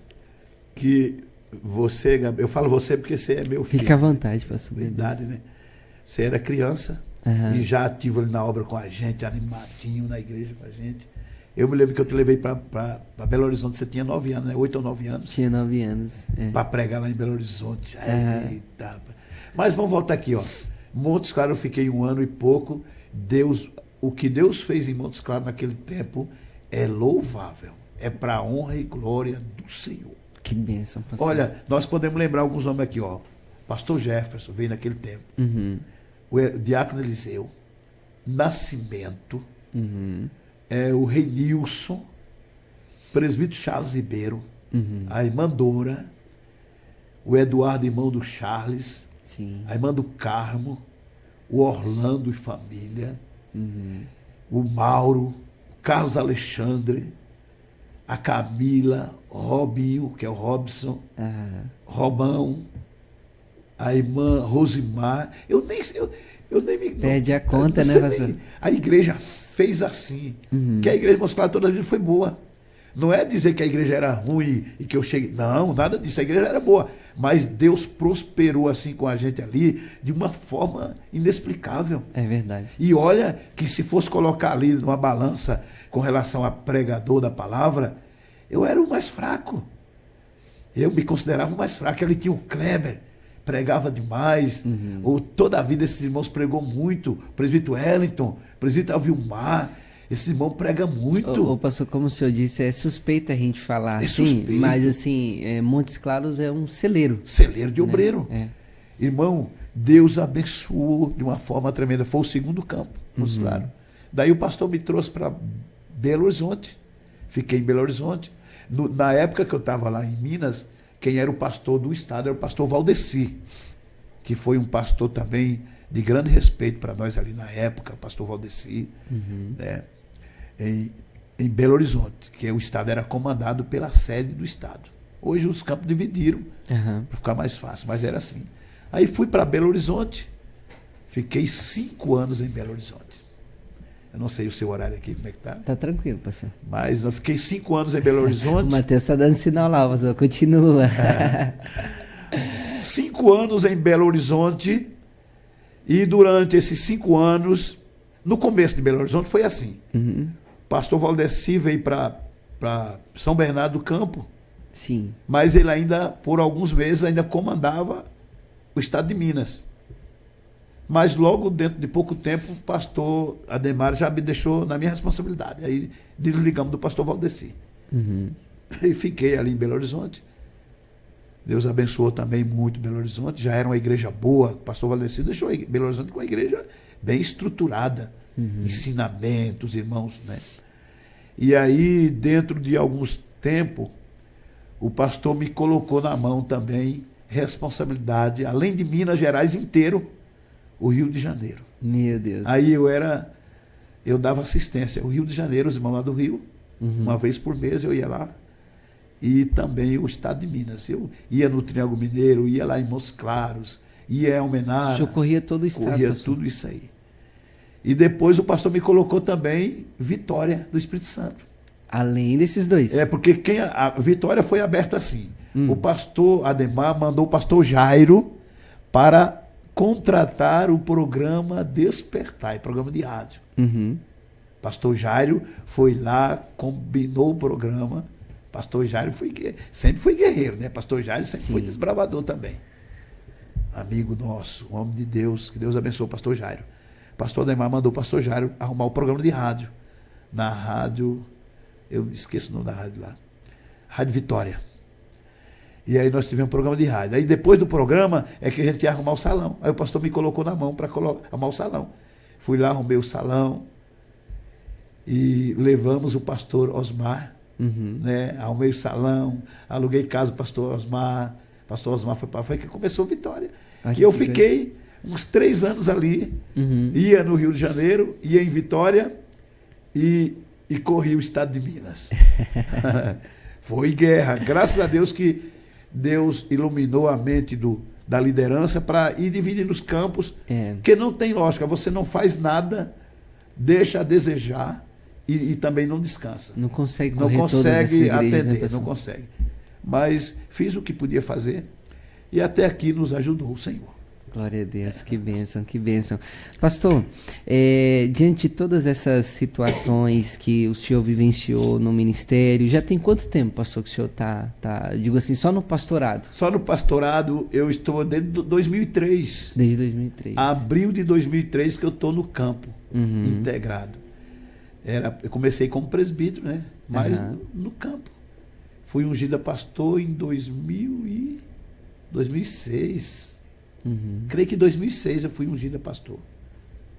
que você, eu falo você porque você é meu filho. Fica à vontade, pastor. Verdade, né? Você era criança e já ativo ali na obra com a gente, animadinho na igreja com a gente. Eu me lembro que eu te levei para Belo Horizonte, você tinha 9 anos, né? 8 ou 9 anos. Tinha 9 anos. Para pregar lá em Belo Horizonte. Eita. Mas vamos voltar aqui, ó. Montes Claros eu fiquei 1 ano e pouco. Deus o que Deus fez em Montes Claros naquele tempo é louvável. É para a honra e glória do Senhor. Que bênção, pastor. Olha, nós podemos lembrar alguns nomes aqui, ó. Pastor Jefferson veio naquele tempo. Uhum. O Diácono Eliseu, Nascimento, Uhum. o Rei Nilson, Presbítero Charles Ribeiro, a irmã Dora, o Eduardo, irmão do Charles, Sim. a irmã do Carmo, o Orlando e família, o Mauro, o Carlos Alexandre, a Camila, Robinho, que é o Robson, Robão, a irmã Rosimar. Eu nem me. Perde a conta, você né, pastor? A igreja fez assim. Que a igreja Moscada toda a vida foi boa. Não é dizer que a igreja era ruim e que eu cheguei. Não, nada disso. A igreja era boa. Mas Deus prosperou assim com a gente ali de uma forma inexplicável. É verdade. E olha que se fosse colocar ali numa balança com relação a pregador da palavra, eu era o mais fraco. Eu me considerava o mais fraco. Ali tinha o Kleber, pregava demais. Toda a vida esses irmãos pregou muito. O presbítero Wellington, o presbítero Alvilmar. Esse irmão prega muito. Ô, pastor, como o senhor disse, é suspeito a gente falar assim, suspeito. mas assim, Montes Claros é um celeiro. Celeiro de obreiro. É. Irmão, Deus abençoou de uma forma tremenda. Foi o segundo campo, Montes Claros. Daí o pastor me trouxe para Belo Horizonte. Fiquei em Belo Horizonte. Na época que eu estava lá em Minas, quem era o pastor do estado era o pastor Valdeci, que foi um pastor também de grande respeito para nós ali na época, o pastor Valdeci, né? Em Belo Horizonte, que o estado era comandado pela sede do estado. Hoje os campos dividiram para ficar mais fácil, mas era assim. Aí fui para Belo Horizonte, fiquei 5 anos em Belo Horizonte. Eu não sei o seu horário aqui, como é que tá? Tá tranquilo, pastor. Mas eu fiquei 5 anos em Belo O Horizonte. Matheus tá dando sinal lá, pastor. Continua. 5 anos em Belo Horizonte. E durante esses 5 anos, no começo de Belo Horizonte foi assim. Pastor Valdeci veio para São Bernardo do Campo, Sim. mas ele ainda, por alguns meses, ainda comandava o estado de Minas. Mas logo dentro de pouco tempo, o pastor Ademar já me deixou na minha responsabilidade. Aí desligamos do pastor Valdeci. E fiquei ali em Belo Horizonte. Deus abençoou também muito Belo Horizonte. Já era uma igreja boa. O pastor Valdeci deixou Belo Horizonte com uma igreja bem estruturada. Ensinamentos, irmãos, né? E aí, dentro de alguns tempos, o pastor me colocou na mão também responsabilidade, além de Minas Gerais inteiro, o Rio de Janeiro. Meu Deus. Aí eu dava assistência ao Rio de Janeiro, os irmãos lá do Rio. Uma vez por mês eu ia lá. E também o estado de Minas. Eu ia no Triângulo Mineiro, ia lá em Montes Claros, ia em Almenara. O senhor corria todo o estado, corria pastor. tudo isso aí. E depois o pastor me colocou também Vitória do Espírito Santo. Além desses dois. Porque a Vitória foi aberto assim. O pastor Ademar mandou o pastor Jairo para contratar o programa Despertar, programa de rádio. Pastor Jairo foi lá, combinou o programa. Pastor Jairo sempre foi guerreiro, né? Pastor Jairo sempre foi desbravador também. Amigo nosso, um homem de Deus, que Deus abençoe o pastor Jairo. Pastor Ademar mandou o pastor Jairo arrumar o programa de rádio. Na rádio, eu esqueço o nome da rádio lá. Rádio Vitória. E aí nós tivemos um programa de rádio. Aí depois do programa é que a gente ia arrumar o salão. Aí o pastor me colocou na mão para arrumar o salão. Fui lá, arrumei o salão e levamos o pastor Osmar, né? Arrumei o salão, aluguei casa do pastor Osmar. Pastor Osmar foi que começou a Vitória. E eu fiquei uns 3 anos ali, ia no Rio de Janeiro, ia em Vitória e corri o estado de Minas. Foi guerra. Graças a Deus que Deus iluminou a mente da liderança para ir dividindo os campos, porque não tem lógica. Você não faz nada, deixa a desejar e também não descansa. Não consegue Não correr consegue atender, atender, não consegue. Mas fiz o que podia fazer e até aqui nos ajudou o Senhor. Glória a Deus, que bênção, que bênção. Pastor, diante de todas essas situações que o senhor vivenciou no ministério, já tem quanto tempo, pastor, que o senhor tá, digo assim, só no pastorado? Só no pastorado eu estou desde 2003. Desde 2003. Abril de 2003 que eu estou no campo. integrado. Eu comecei como presbítero, né? Mas no campo. Fui ungido a pastor em 2006. Creio que em 2006 eu fui ungido a pastor.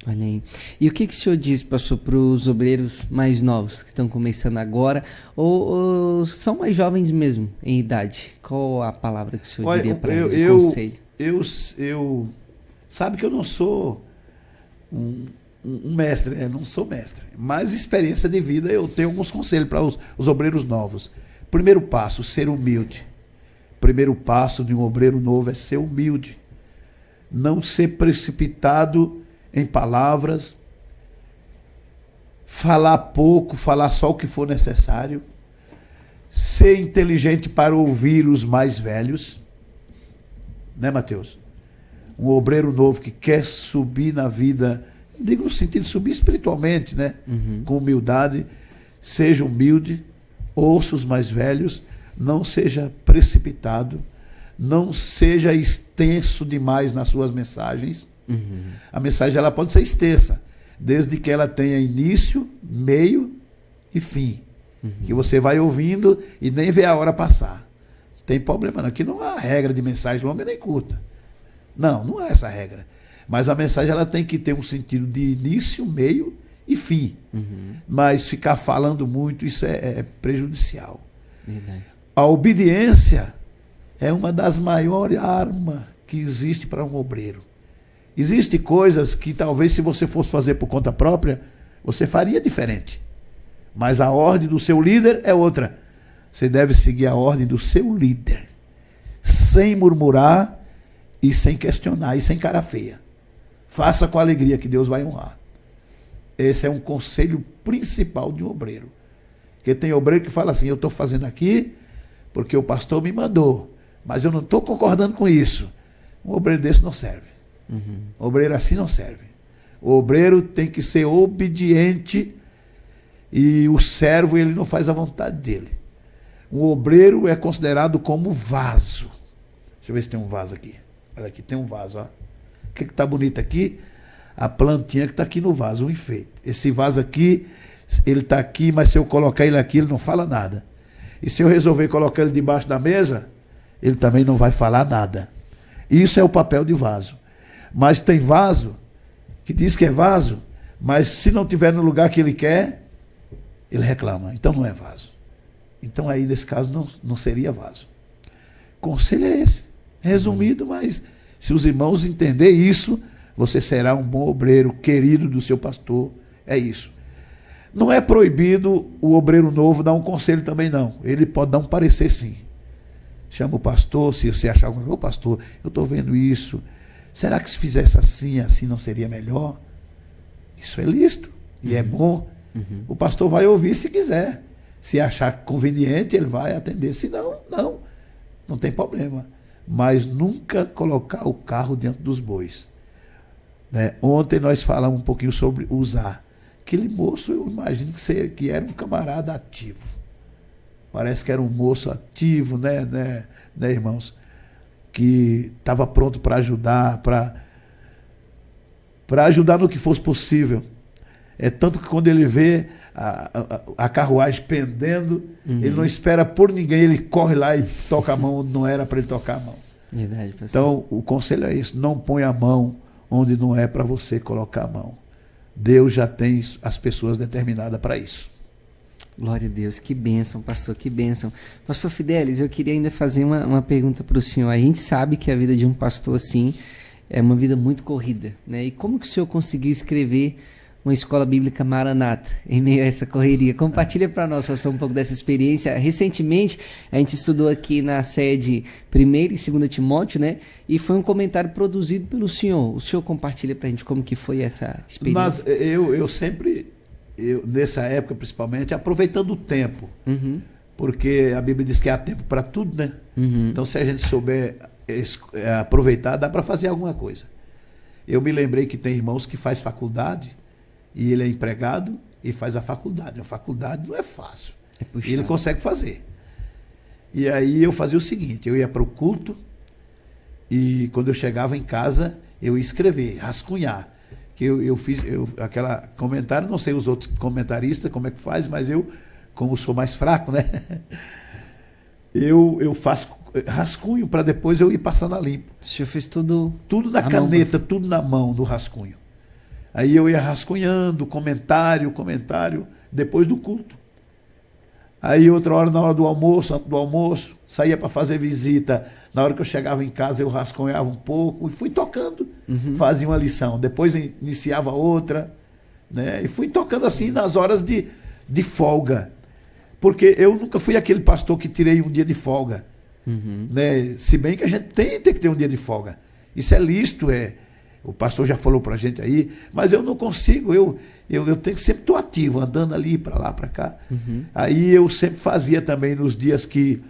Olha aí. E o que o senhor diz, pastor, para os obreiros mais novos que estão começando agora ou são mais jovens mesmo em idade? Qual a palavra que o senhor diria para eles, o conselho? Eu sabe que eu não sou um mestre, né? Não sou mestre, mas experiência de vida eu tenho alguns conselhos para os obreiros novos. Primeiro passo, ser humilde. Primeiro passo de um obreiro novo é ser humilde. Não ser precipitado em palavras, falar pouco, falar só o que for necessário, ser inteligente para ouvir os mais velhos, né, Mateus? Um obreiro novo que quer subir na vida, digo no sentido de subir espiritualmente, né? Com humildade, seja humilde, ouça os mais velhos, não seja precipitado, não seja extenso demais nas suas mensagens. A mensagem ela pode ser extensa, desde que ela tenha início, meio e fim. Que você vai ouvindo e nem vê a hora passar. Não tem problema não. Aqui não há regra de mensagem longa nem curta. Não é essa regra. Mas a mensagem ela tem que ter um sentido de início, meio e fim. Mas ficar falando muito, isso é prejudicial. Verdade. A obediência é uma das maiores armas que existe para um obreiro. Existem coisas que talvez se você fosse fazer por conta própria, você faria diferente. Mas a ordem do seu líder é outra. Você deve seguir a ordem do seu líder, sem murmurar e sem questionar e sem cara feia. Faça com alegria que Deus vai honrar. Esse é um conselho principal de um obreiro. Porque tem obreiro que fala assim, eu estou fazendo aqui porque o pastor me mandou, mas eu não estou concordando com isso. Um obreiro desse não serve. O obreiro assim não serve. O obreiro tem que ser obediente e o servo ele não faz a vontade dele. O obreiro é considerado como vaso. Deixa eu ver se tem um vaso aqui. Olha aqui, tem um vaso. Ó. O que está bonito aqui? A plantinha que está aqui no vaso, um enfeite. Esse vaso aqui, ele está aqui, mas se eu colocar ele aqui, ele não fala nada. E se eu resolver colocar ele debaixo da mesa, ele também não vai falar nada. Isso é o papel de vaso. Mas tem vaso que diz que é vaso, mas se não tiver no lugar que ele quer, ele reclama. Então não é vaso. Então aí nesse caso não seria vaso. Conselho é esse. Resumido, mas se os irmãos entenderem isso, você será um bom obreiro, querido do seu pastor. É isso. Não é proibido o obreiro novo dar um conselho também não. Ele pode dar um parecer sim. Chama o pastor, se você achar alguma coisa, ô pastor, eu estou vendo isso. Será que se fizesse assim não seria melhor? Isso é lícito e é bom. O pastor vai ouvir se quiser. Se achar conveniente, ele vai atender. Se não, não tem problema. Mas nunca colocar o carro dentro dos bois. Né? Ontem nós falamos um pouquinho sobre usar. Aquele moço, eu imagino que era um camarada ativo. Parece que era um moço ativo, né, irmãos? Que estava pronto para ajudar, para ajudar no que fosse possível. É tanto que quando ele vê a carruagem pendendo, ele não espera por ninguém, ele corre lá e toca a mão onde não era para ele tocar a mão. Verdade, pastor. Então, o conselho é esse, não põe a mão onde não é para você colocar a mão. Deus já tem as pessoas determinadas para isso. Glória a Deus, que bênção, pastor, que bênção. Pastor Fidelis, eu queria ainda fazer uma pergunta para o senhor. A gente sabe que a vida de um pastor, assim, é uma vida muito corrida, né? E como que o senhor conseguiu escrever uma escola bíblica Maranata em meio a essa correria? Compartilha para nós, pastor, um pouco dessa experiência. Recentemente, a gente estudou aqui na sede 1º e 2º Timóteo, né? E foi um comentário produzido pelo senhor. O senhor compartilha para a gente como que foi essa experiência? Mas eu sempre... nessa época, principalmente, aproveitando o tempo. Porque a Bíblia diz que há tempo para tudo, né? Então, se a gente souber aproveitar, dá para fazer alguma coisa. Eu me lembrei que tem irmãos que faz faculdade e ele é empregado e faz a faculdade. A faculdade não é fácil. E ele consegue fazer. E aí eu fazia o seguinte, eu ia para o culto e quando eu chegava em casa, eu ia escrever, rascunhar. que eu fiz aquela comentário, não sei os outros comentaristas como é que faz, mas eu, como sou mais fraco, né? Eu faço rascunho para depois eu ir passando a limpo. O senhor fez tudo... Tudo na caneta, tudo na mão do rascunho. Aí eu ia rascunhando, comentário, depois do culto. Aí outra hora, na hora do almoço, antes do almoço, saía para fazer visita. Na hora que eu chegava em casa, eu rascunhava um pouco e fui tocando. Fazia uma lição. Depois iniciava outra. Né? E fui tocando assim nas horas de folga. Porque eu nunca fui aquele pastor que tirei um dia de folga. Né? Se bem que a gente tem que ter um dia de folga. Isso é lícito, o pastor já falou para a gente aí, mas eu não consigo, eu tenho que sempre estar ativo, andando ali, para lá, para cá. Aí eu sempre fazia também nos dias que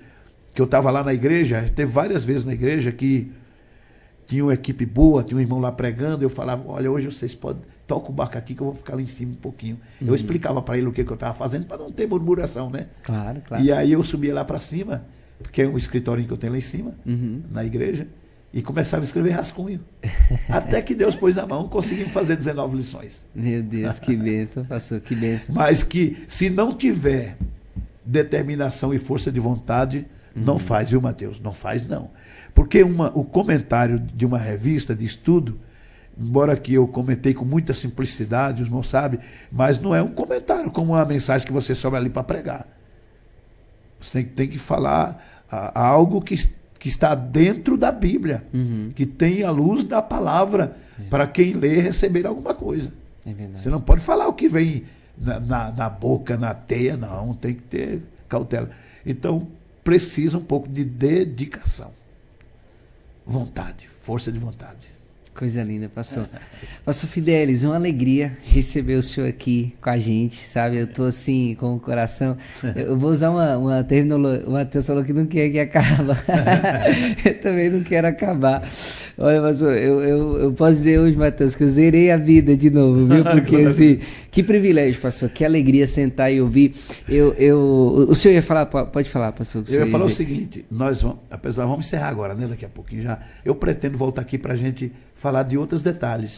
eu estava lá na igreja, teve várias vezes na igreja que tinha uma equipe boa, tinha um irmão lá pregando, eu falava, olha, hoje vocês podem, toca o barco aqui que eu vou ficar lá em cima um pouquinho. Eu explicava para ele o que eu estava fazendo, para não ter murmuração, né? Claro, claro. E aí eu subia lá para cima, porque é um escritório que eu tenho lá em cima, na igreja, e começava a escrever rascunho. Até que Deus pôs a mão, conseguimos fazer 19 lições. Meu Deus, que bênção, pastor, que bênção. Mas que se não tiver determinação e força de vontade, não faz, viu, Mateus? Não faz, não. Porque o comentário de uma revista de estudo, embora que eu comentei com muita simplicidade, os irmãos sabem, mas não é um comentário como uma mensagem que você sobe ali para pregar. Você tem que falar algo que está dentro da Bíblia, que tem a luz da palavra para quem lê receber alguma coisa. É verdade. Você não pode falar o que vem na boca, na teia, não. Tem que ter cautela. Então, precisa um pouco de dedicação. Vontade, força de vontade. Coisa linda, pastor. Pastor Fidelis, uma alegria receber o senhor aqui com a gente, sabe? Eu tô assim, com o coração... Eu vou usar uma terminologia, uma terminologia que não quer que acabe. Eu também não quero acabar. Olha, pastor, eu posso dizer hoje, Mateus, que eu zerei a vida de novo, viu? Porque, assim, que privilégio, pastor, que alegria sentar e ouvir. O senhor ia falar, pode falar, pastor. Eu ia falar o seguinte, nós vamos encerrar agora, né? Daqui a pouquinho já. Eu pretendo voltar aqui para a gente falar de outros detalhes,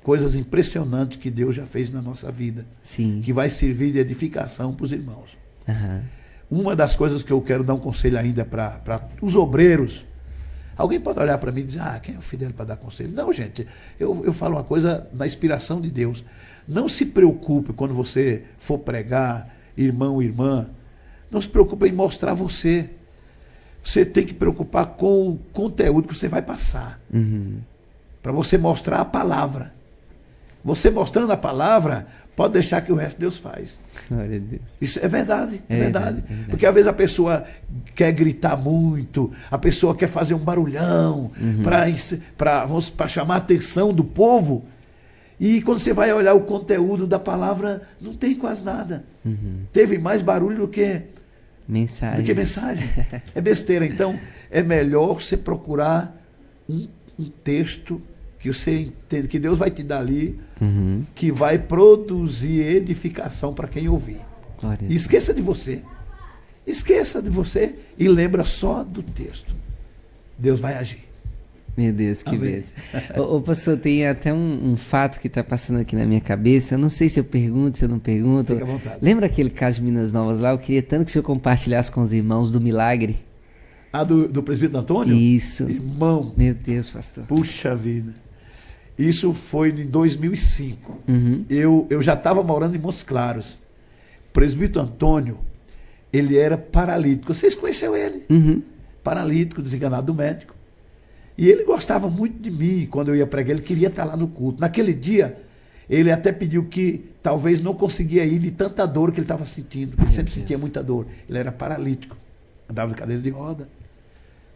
coisas impressionantes que Deus já fez na nossa vida, Sim. que vai servir de edificação para os irmãos. Uhum. Uma das coisas que eu quero dar um conselho ainda para os obreiros, alguém pode olhar para mim e dizer, quem é o Fidel para dar conselho? Não, gente, eu falo uma coisa na inspiração de Deus. Não se preocupe quando você for pregar, irmão, irmã, não se preocupe em mostrar você. Você tem que preocupar com o conteúdo que você vai passar. Para você mostrar a palavra. Você mostrando a palavra, pode deixar que o resto Deus faz. Glória a Deus. Isso é verdade, é verdade. Porque às vezes a pessoa quer gritar muito, a pessoa quer fazer um barulhão para chamar a atenção do povo. E quando você vai olhar o conteúdo da palavra, não tem quase nada. Teve mais barulho do que mensagem. É besteira. Então, é melhor você procurar um texto que você entende, que Deus vai te dar ali, que vai produzir edificação para quem ouvir. E esqueça de você. Esqueça de você e lembra só do texto. Deus vai agir. Meu Deus, que bênção. Ô, pastor, tem até um fato que está passando aqui na minha cabeça. Eu não sei se eu pergunto, se eu não pergunto. Fica à vontade. Lembra aquele caso de Minas Novas lá? Eu queria tanto que o senhor compartilhasse com os irmãos do milagre. Do presbítero Antônio? Isso. Irmão. Meu Deus, pastor. Puxa vida. Isso foi em 2005. Eu já estava morando em Montes Claros. O presbítero Antônio, ele era paralítico. Vocês conheceram ele? Paralítico, desenganado do médico. E ele gostava muito de mim. Quando eu ia pregar, ele queria estar lá no culto. Naquele dia, ele até pediu que talvez não conseguia ir de tanta dor que ele estava sentindo. Ele sempre sentia muita dor. Ele era paralítico. Andava em cadeira de roda,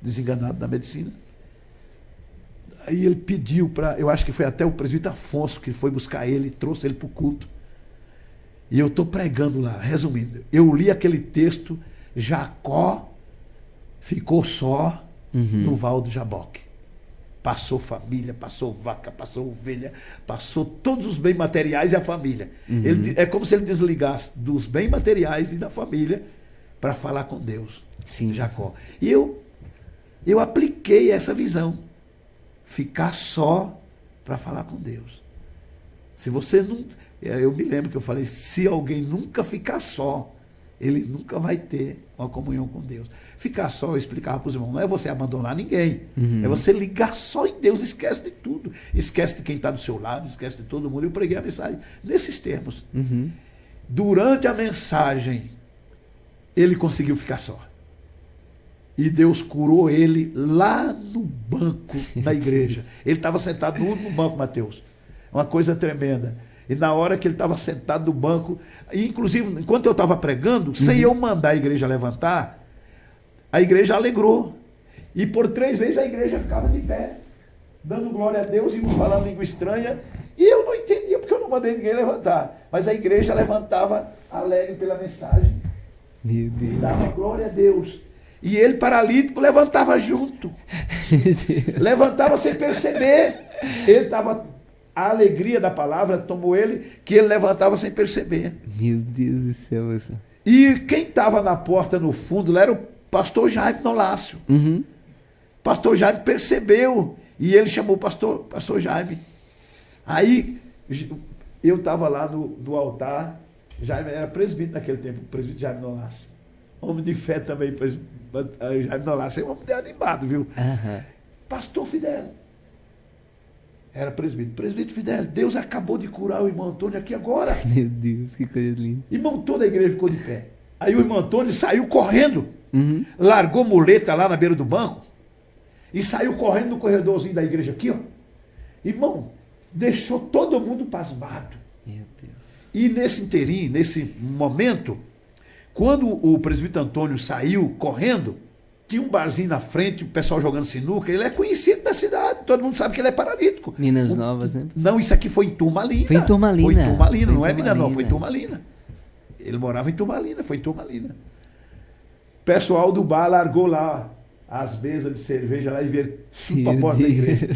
desenganado da medicina. Aí ele pediu para... Eu acho que foi até o presbítero Afonso que foi buscar ele, trouxe ele para o culto. E eu estou pregando lá, resumindo. Eu li aquele texto, Jacó ficou só no Val do Jaboque. Passou família, passou vaca, passou ovelha, passou todos os bens materiais e a família. É como se ele desligasse dos bens materiais e da família para falar com Deus. Sim, Jacó. E eu apliquei essa visão. Ficar só para falar com Deus. Se você não... Eu me lembro que eu falei, se alguém nunca ficar só, ele nunca vai ter uma comunhão com Deus. Ficar só, eu explicava para os irmãos, não é você abandonar ninguém, é você ligar só em Deus, esquece de tudo, esquece de quem está do seu lado, esquece de todo mundo. Eu preguei a mensagem nesses termos. Durante a mensagem, ele conseguiu ficar só. E Deus curou ele lá no banco da igreja. Ele estava sentado no último banco, Mateus. Uma coisa tremenda. E na hora que ele estava sentado no banco, e inclusive, enquanto eu estava pregando, sem eu mandar a igreja levantar, a igreja alegrou. E por 3 vezes a igreja ficava de pé, dando glória a Deus e uns falando língua estranha. E eu não entendia porque eu não mandei ninguém levantar. Mas a igreja levantava alegre pela mensagem. Meu Deus. E dava glória a Deus. E ele, paralítico, levantava junto. Levantava sem perceber. Ele estava... A alegria da palavra tomou ele, que ele levantava sem perceber. Meu Deus do céu. Você. E quem estava na porta no fundo lá era o pastor Jaime Nolácio. Pastor Jaime percebeu. E ele chamou o pastor Jaime. Aí eu estava lá no altar. Jaime era presbítero naquele tempo, o presbítero Jaime Nolácio. Homem de fé também, Jaime Nolácio. É um homem animado, viu? Pastor Fidel. Era presbítero. Presbítero Fidel, Deus acabou de curar o irmão Antônio aqui agora. Meu Deus, que coisa linda. Irmão, toda a igreja ficou de pé. Aí o irmão Antônio saiu correndo, largou muleta lá na beira do banco e saiu correndo no corredorzinho da igreja aqui, ó. Irmão, deixou todo mundo pasmado. Meu Deus. E nesse inteirinho, nesse momento, quando o presbítero Antônio saiu correndo, tinha um barzinho na frente, o pessoal jogando sinuca. Ele é conhecido da cidade, todo mundo sabe que ele é paralítico. Minas Novas, né? Não, isso aqui foi em Turmalina. Foi em Turmalina. Foi em Turmalina, não é Minas Novas, foi em Turmalina. Ele morava em Turmalina, foi em Turmalina. O pessoal do bar largou lá as mesas de cerveja lá e vieram para a porta da igreja.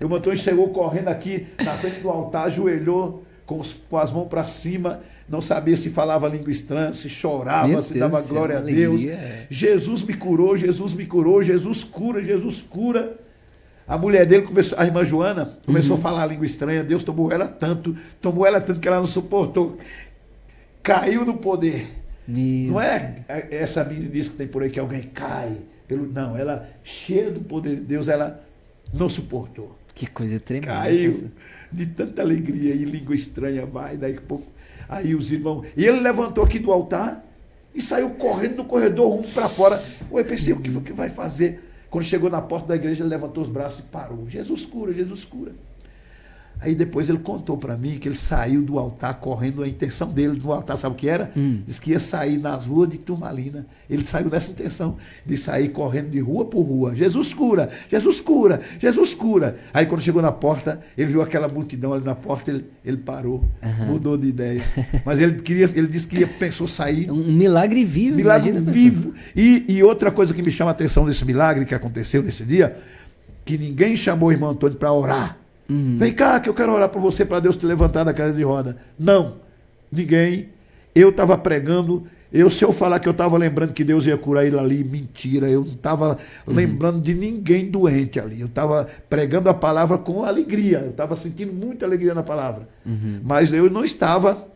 E o Antônio chegou correndo aqui na frente do altar, ajoelhou com as mãos para cima, não sabia se falava língua estranha, se chorava, Meu se Deus, dava glória a Deus. Jesus me curou, Jesus me curou, Jesus cura, Jesus cura. A mulher dele começou, a irmã Joana, começou a falar língua estranha. Deus tomou ela tanto que ela não suportou. Caiu no poder. Não é essa meninice que tem por aí que alguém cai. Não, ela, cheia do poder de Deus, ela não suportou. Que coisa tremenda. Caiu de tanta alegria e língua estranha, vai, daí a pouco. Aí os irmãos. E ele levantou aqui do altar e saiu correndo no corredor, rumo para fora. Eu pensei, o que vai fazer? Quando chegou na porta da igreja, ele levantou os braços e parou. Jesus cura, Jesus cura. Aí depois ele contou para mim que ele saiu do altar correndo, a intenção dele do altar, sabe o que era? Diz que ia sair nas ruas de Turmalina. Ele saiu nessa intenção de sair correndo de rua por rua. Jesus cura, Jesus cura, Jesus cura. Aí quando chegou na porta, ele viu aquela multidão ali na porta, ele parou, mudou de ideia. Mas ele disse que pensou sair. Um milagre vivo. Milagre vivo. E outra coisa que me chama a atenção desse milagre que aconteceu nesse dia, que ninguém chamou o irmão Antônio para orar. Vem cá que eu quero orar por você para Deus te levantar da cadeira de roda. Não, ninguém. Eu estava pregando, se eu falar que eu estava lembrando que Deus ia curar ele ali, mentira, eu não estava lembrando de ninguém doente ali. Eu estava pregando a palavra com alegria, eu estava sentindo muita alegria na palavra. Mas eu não estava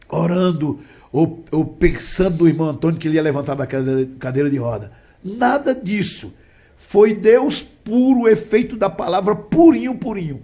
orando ou pensando no irmão Antônio que ele ia levantar da cadeira de roda. Nada disso. Foi Deus puro, o efeito da palavra purinho, purinho.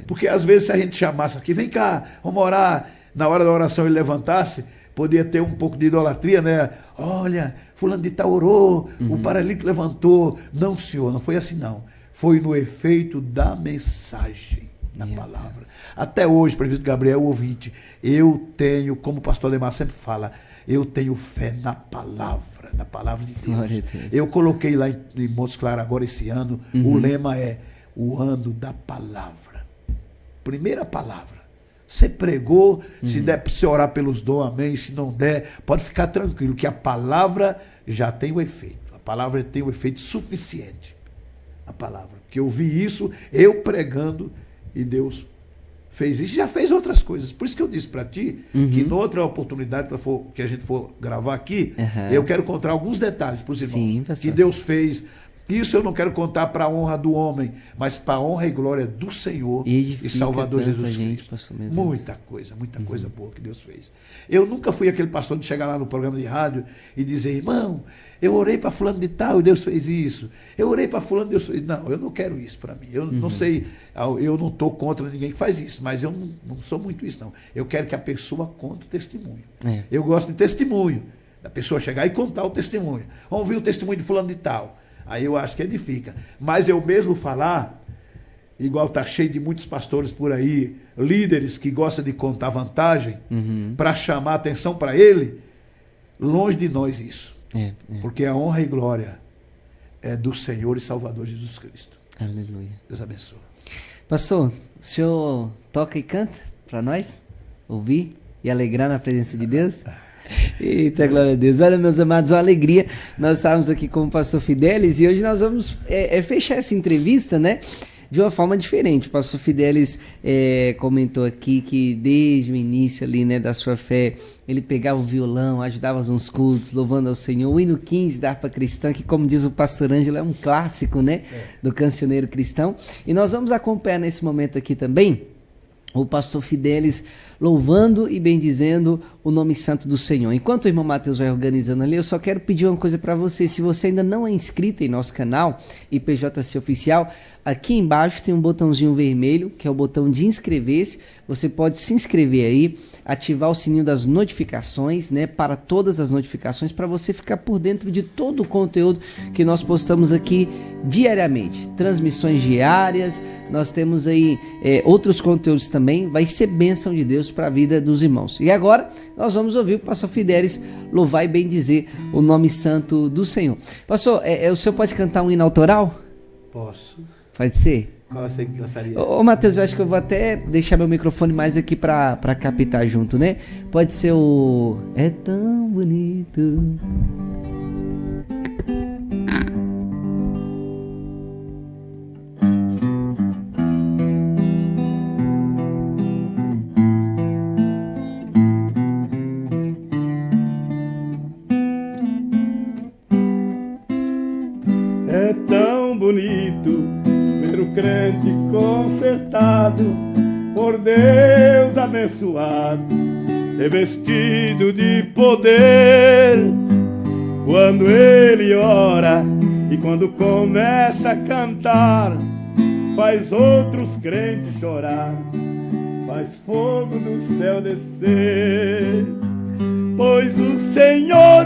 Porque às vezes se a gente chamasse aqui, vem cá, vamos orar, na hora da oração ele levantasse, podia ter um pouco de idolatria, né? Olha, fulano de tal orou, o paralítico levantou. Não, senhor, não foi assim não. Foi no efeito da mensagem, da palavra. Até hoje, presbítero Gabriel, ouvinte, eu tenho, como o pastor Lemar sempre fala, eu tenho fé na palavra de Deus. Eu coloquei lá em Montes Claros agora esse ano, o lema é o ano da palavra. Primeira palavra. Você pregou, se der para você orar pelos dons, amém. Se não der, pode ficar tranquilo, que a palavra já tem o efeito. A palavra tem o efeito suficiente. A palavra. Porque eu vi isso, eu pregando, e Deus fez isso, já fez outras coisas. Por isso que eu disse para ti, que noutra oportunidade que a gente for gravar aqui, eu quero contar alguns detalhes para os irmãos. Sim, que Deus fez Isso eu não quero contar para a honra do homem, mas para a honra e glória do Senhor e Salvador Jesus Cristo. Muita coisa boa que Deus fez. Eu nunca fui aquele pastor de chegar lá no programa de rádio e dizer, irmão, eu orei para fulano de tal e Deus fez isso. Eu orei para fulano e Deus fez isso. Não, eu não quero isso para mim. Eu não sei, eu não estou contra ninguém que faz isso, mas eu não sou muito isso, não. Eu quero que a pessoa conte o testemunho. Eu gosto de testemunho, da pessoa chegar e contar o testemunho. Vamos ouvir o testemunho de fulano de tal. Aí eu acho que edifica. Mas eu mesmo falar, igual está cheio de muitos pastores por aí, líderes que gostam de contar vantagem para chamar atenção para ele, longe de nós isso. Porque a honra e glória é do Senhor e Salvador Jesus Cristo. Aleluia. Deus abençoe. Pastor, o senhor toca e canta para nós? Ouvir e alegrar na presença de Deus? Eita, glória a Deus. Olha, meus amados, uma alegria. Nós estávamos aqui com o pastor Fidelis e hoje nós vamos fechar essa entrevista, né? De uma forma diferente. O pastor Fidelis comentou aqui que desde o início ali, né, da sua fé, ele pegava o violão, ajudava nos cultos, louvando ao Senhor. O hino 15 da harpa cristã, que como diz o pastor Ângelo, é um clássico, né, do cancioneiro cristão. E nós vamos acompanhar nesse momento aqui também o pastor Fidelis louvando e bendizendo o nome santo do Senhor. Enquanto o irmão Mateus vai organizando ali, eu só quero pedir uma coisa para você. Se você ainda não é inscrito em nosso canal, IPJC Oficial, aqui embaixo tem um botãozinho vermelho, que é o botão de inscrever-se. Você pode se inscrever aí, ativar o sininho das notificações, né, para todas as notificações, para você ficar por dentro de todo o conteúdo que nós postamos aqui diariamente. Transmissões diárias, nós temos aí outros conteúdos também, vai ser bênção de Deus para a vida dos irmãos. E agora nós vamos ouvir o pastor Fidelis louvar e bendizer o nome santo do Senhor. Pastor, o senhor pode cantar um hino autoral? Posso. Pode ser? Qual você gostaria? Ô Matheus, eu acho que eu vou até deixar meu microfone mais aqui pra captar junto, né? Pode ser o... É tão bonito. É tão bonito ver o crente consertado, por Deus abençoado, revestido de poder. Quando ele ora e quando começa a cantar, faz outros crentes chorar, faz fogo do céu descer. Pois o Senhor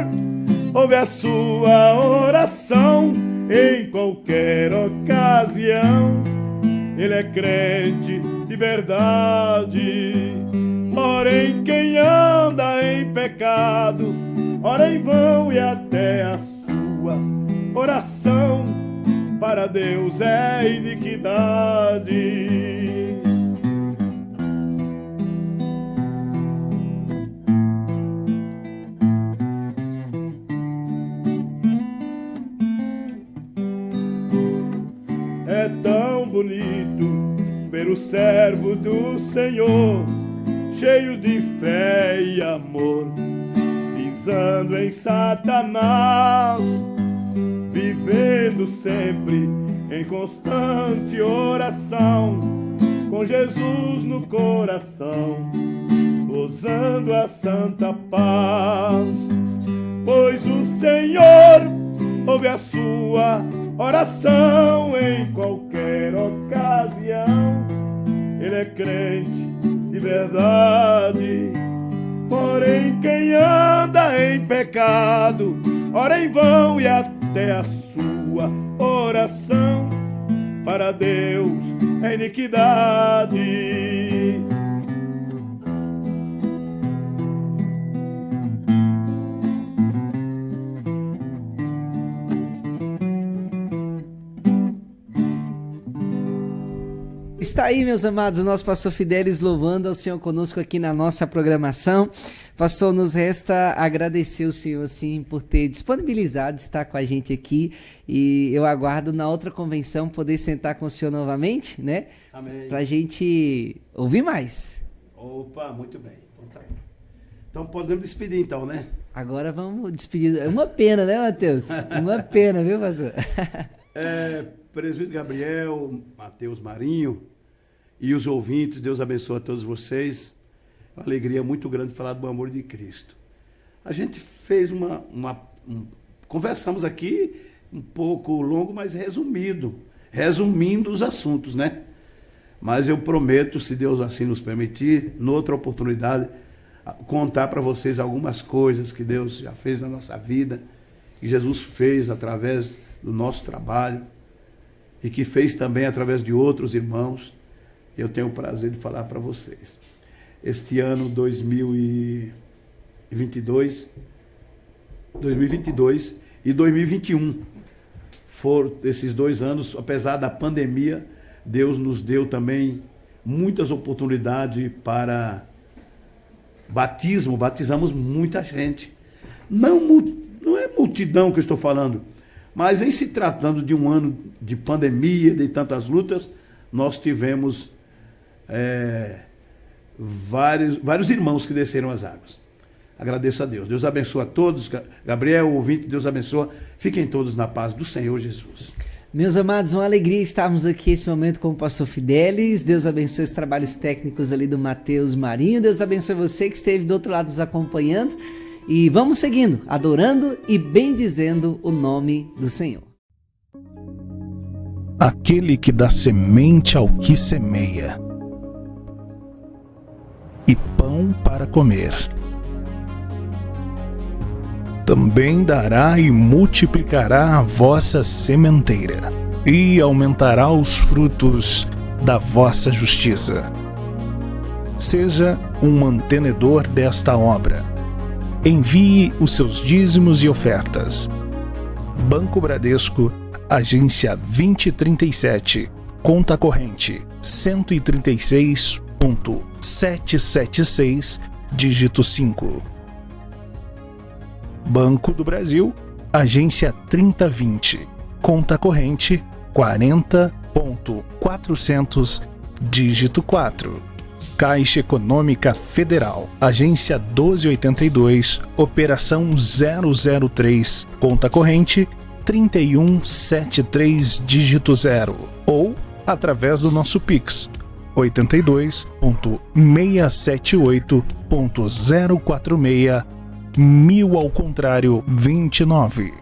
ouve a sua oração em qualquer ocasião. Ele é crente de verdade. Porém, quem anda em pecado, ora em vão e até a sua oração para Deus é iniquidade. É tão bonito ver o servo do Senhor, cheio de fé e amor, pisando em Satanás, vivendo sempre em constante oração, com Jesus no coração, gozando a santa paz. Pois o Senhor ouve a sua oração em qualquer ocasião. Ele é crente de verdade. Porém, quem anda em pecado, ora em vão e até a sua oração para Deus é iniquidade. Está aí, meus amados, o nosso pastor Fidelis louvando ao Senhor conosco aqui na nossa programação. Pastor, nos resta agradecer o Senhor, assim, por ter disponibilizado estar com a gente aqui, e eu aguardo na outra convenção poder sentar com o Senhor novamente, né? Amém. Pra gente ouvir mais. Opa, muito bem. Então podemos despedir então, né? Agora vamos despedir. É uma pena, né, Matheus? Uma pena, viu, pastor? Presbítero Gabriel, Mateus Marinho e os ouvintes, Deus abençoe a todos vocês. Uma alegria muito grande falar do amor de Cristo. A gente fez conversamos aqui um pouco longo, mas resumindo os assuntos, né? Mas eu prometo, se Deus assim nos permitir, noutra oportunidade, contar para vocês algumas coisas que Deus já fez na nossa vida, que Jesus fez através do nosso trabalho e que fez também através de outros irmãos. Eu tenho o prazer de falar para vocês. Este ano 2022 e 2021 foram esses 2 anos, apesar da pandemia, Deus nos deu também muitas oportunidades para batismo. Batizamos muita gente. Não é multidão que eu estou falando, mas em se tratando de um ano de pandemia, de tantas lutas, nós tivemos vários irmãos que desceram as águas. Agradeço a Deus. Deus abençoe a todos. Gabriel, ouvinte, Deus abençoe. Fiquem todos na paz do Senhor Jesus. Meus amados, uma alegria estarmos aqui esse momento com o pastor Fidelis. Deus abençoe os trabalhos técnicos ali do Mateus Marinho. Deus abençoe você que esteve do outro lado nos acompanhando. E vamos seguindo, adorando e bendizendo o nome do Senhor. Aquele que dá semente ao que semeia e pão para comer, também dará e multiplicará a vossa sementeira e aumentará os frutos da vossa justiça. Seja um mantenedor desta obra. Envie os seus dízimos e ofertas. Banco Bradesco, agência 2037, conta corrente 136.776, dígito 5. Banco do Brasil, agência 3020, conta corrente 40.400, dígito 4. Caixa Econômica Federal, agência 1282, operação 003, conta corrente 3173, dígito 0, ou através do nosso Pix 82.678.046 1000 ao contrário 29.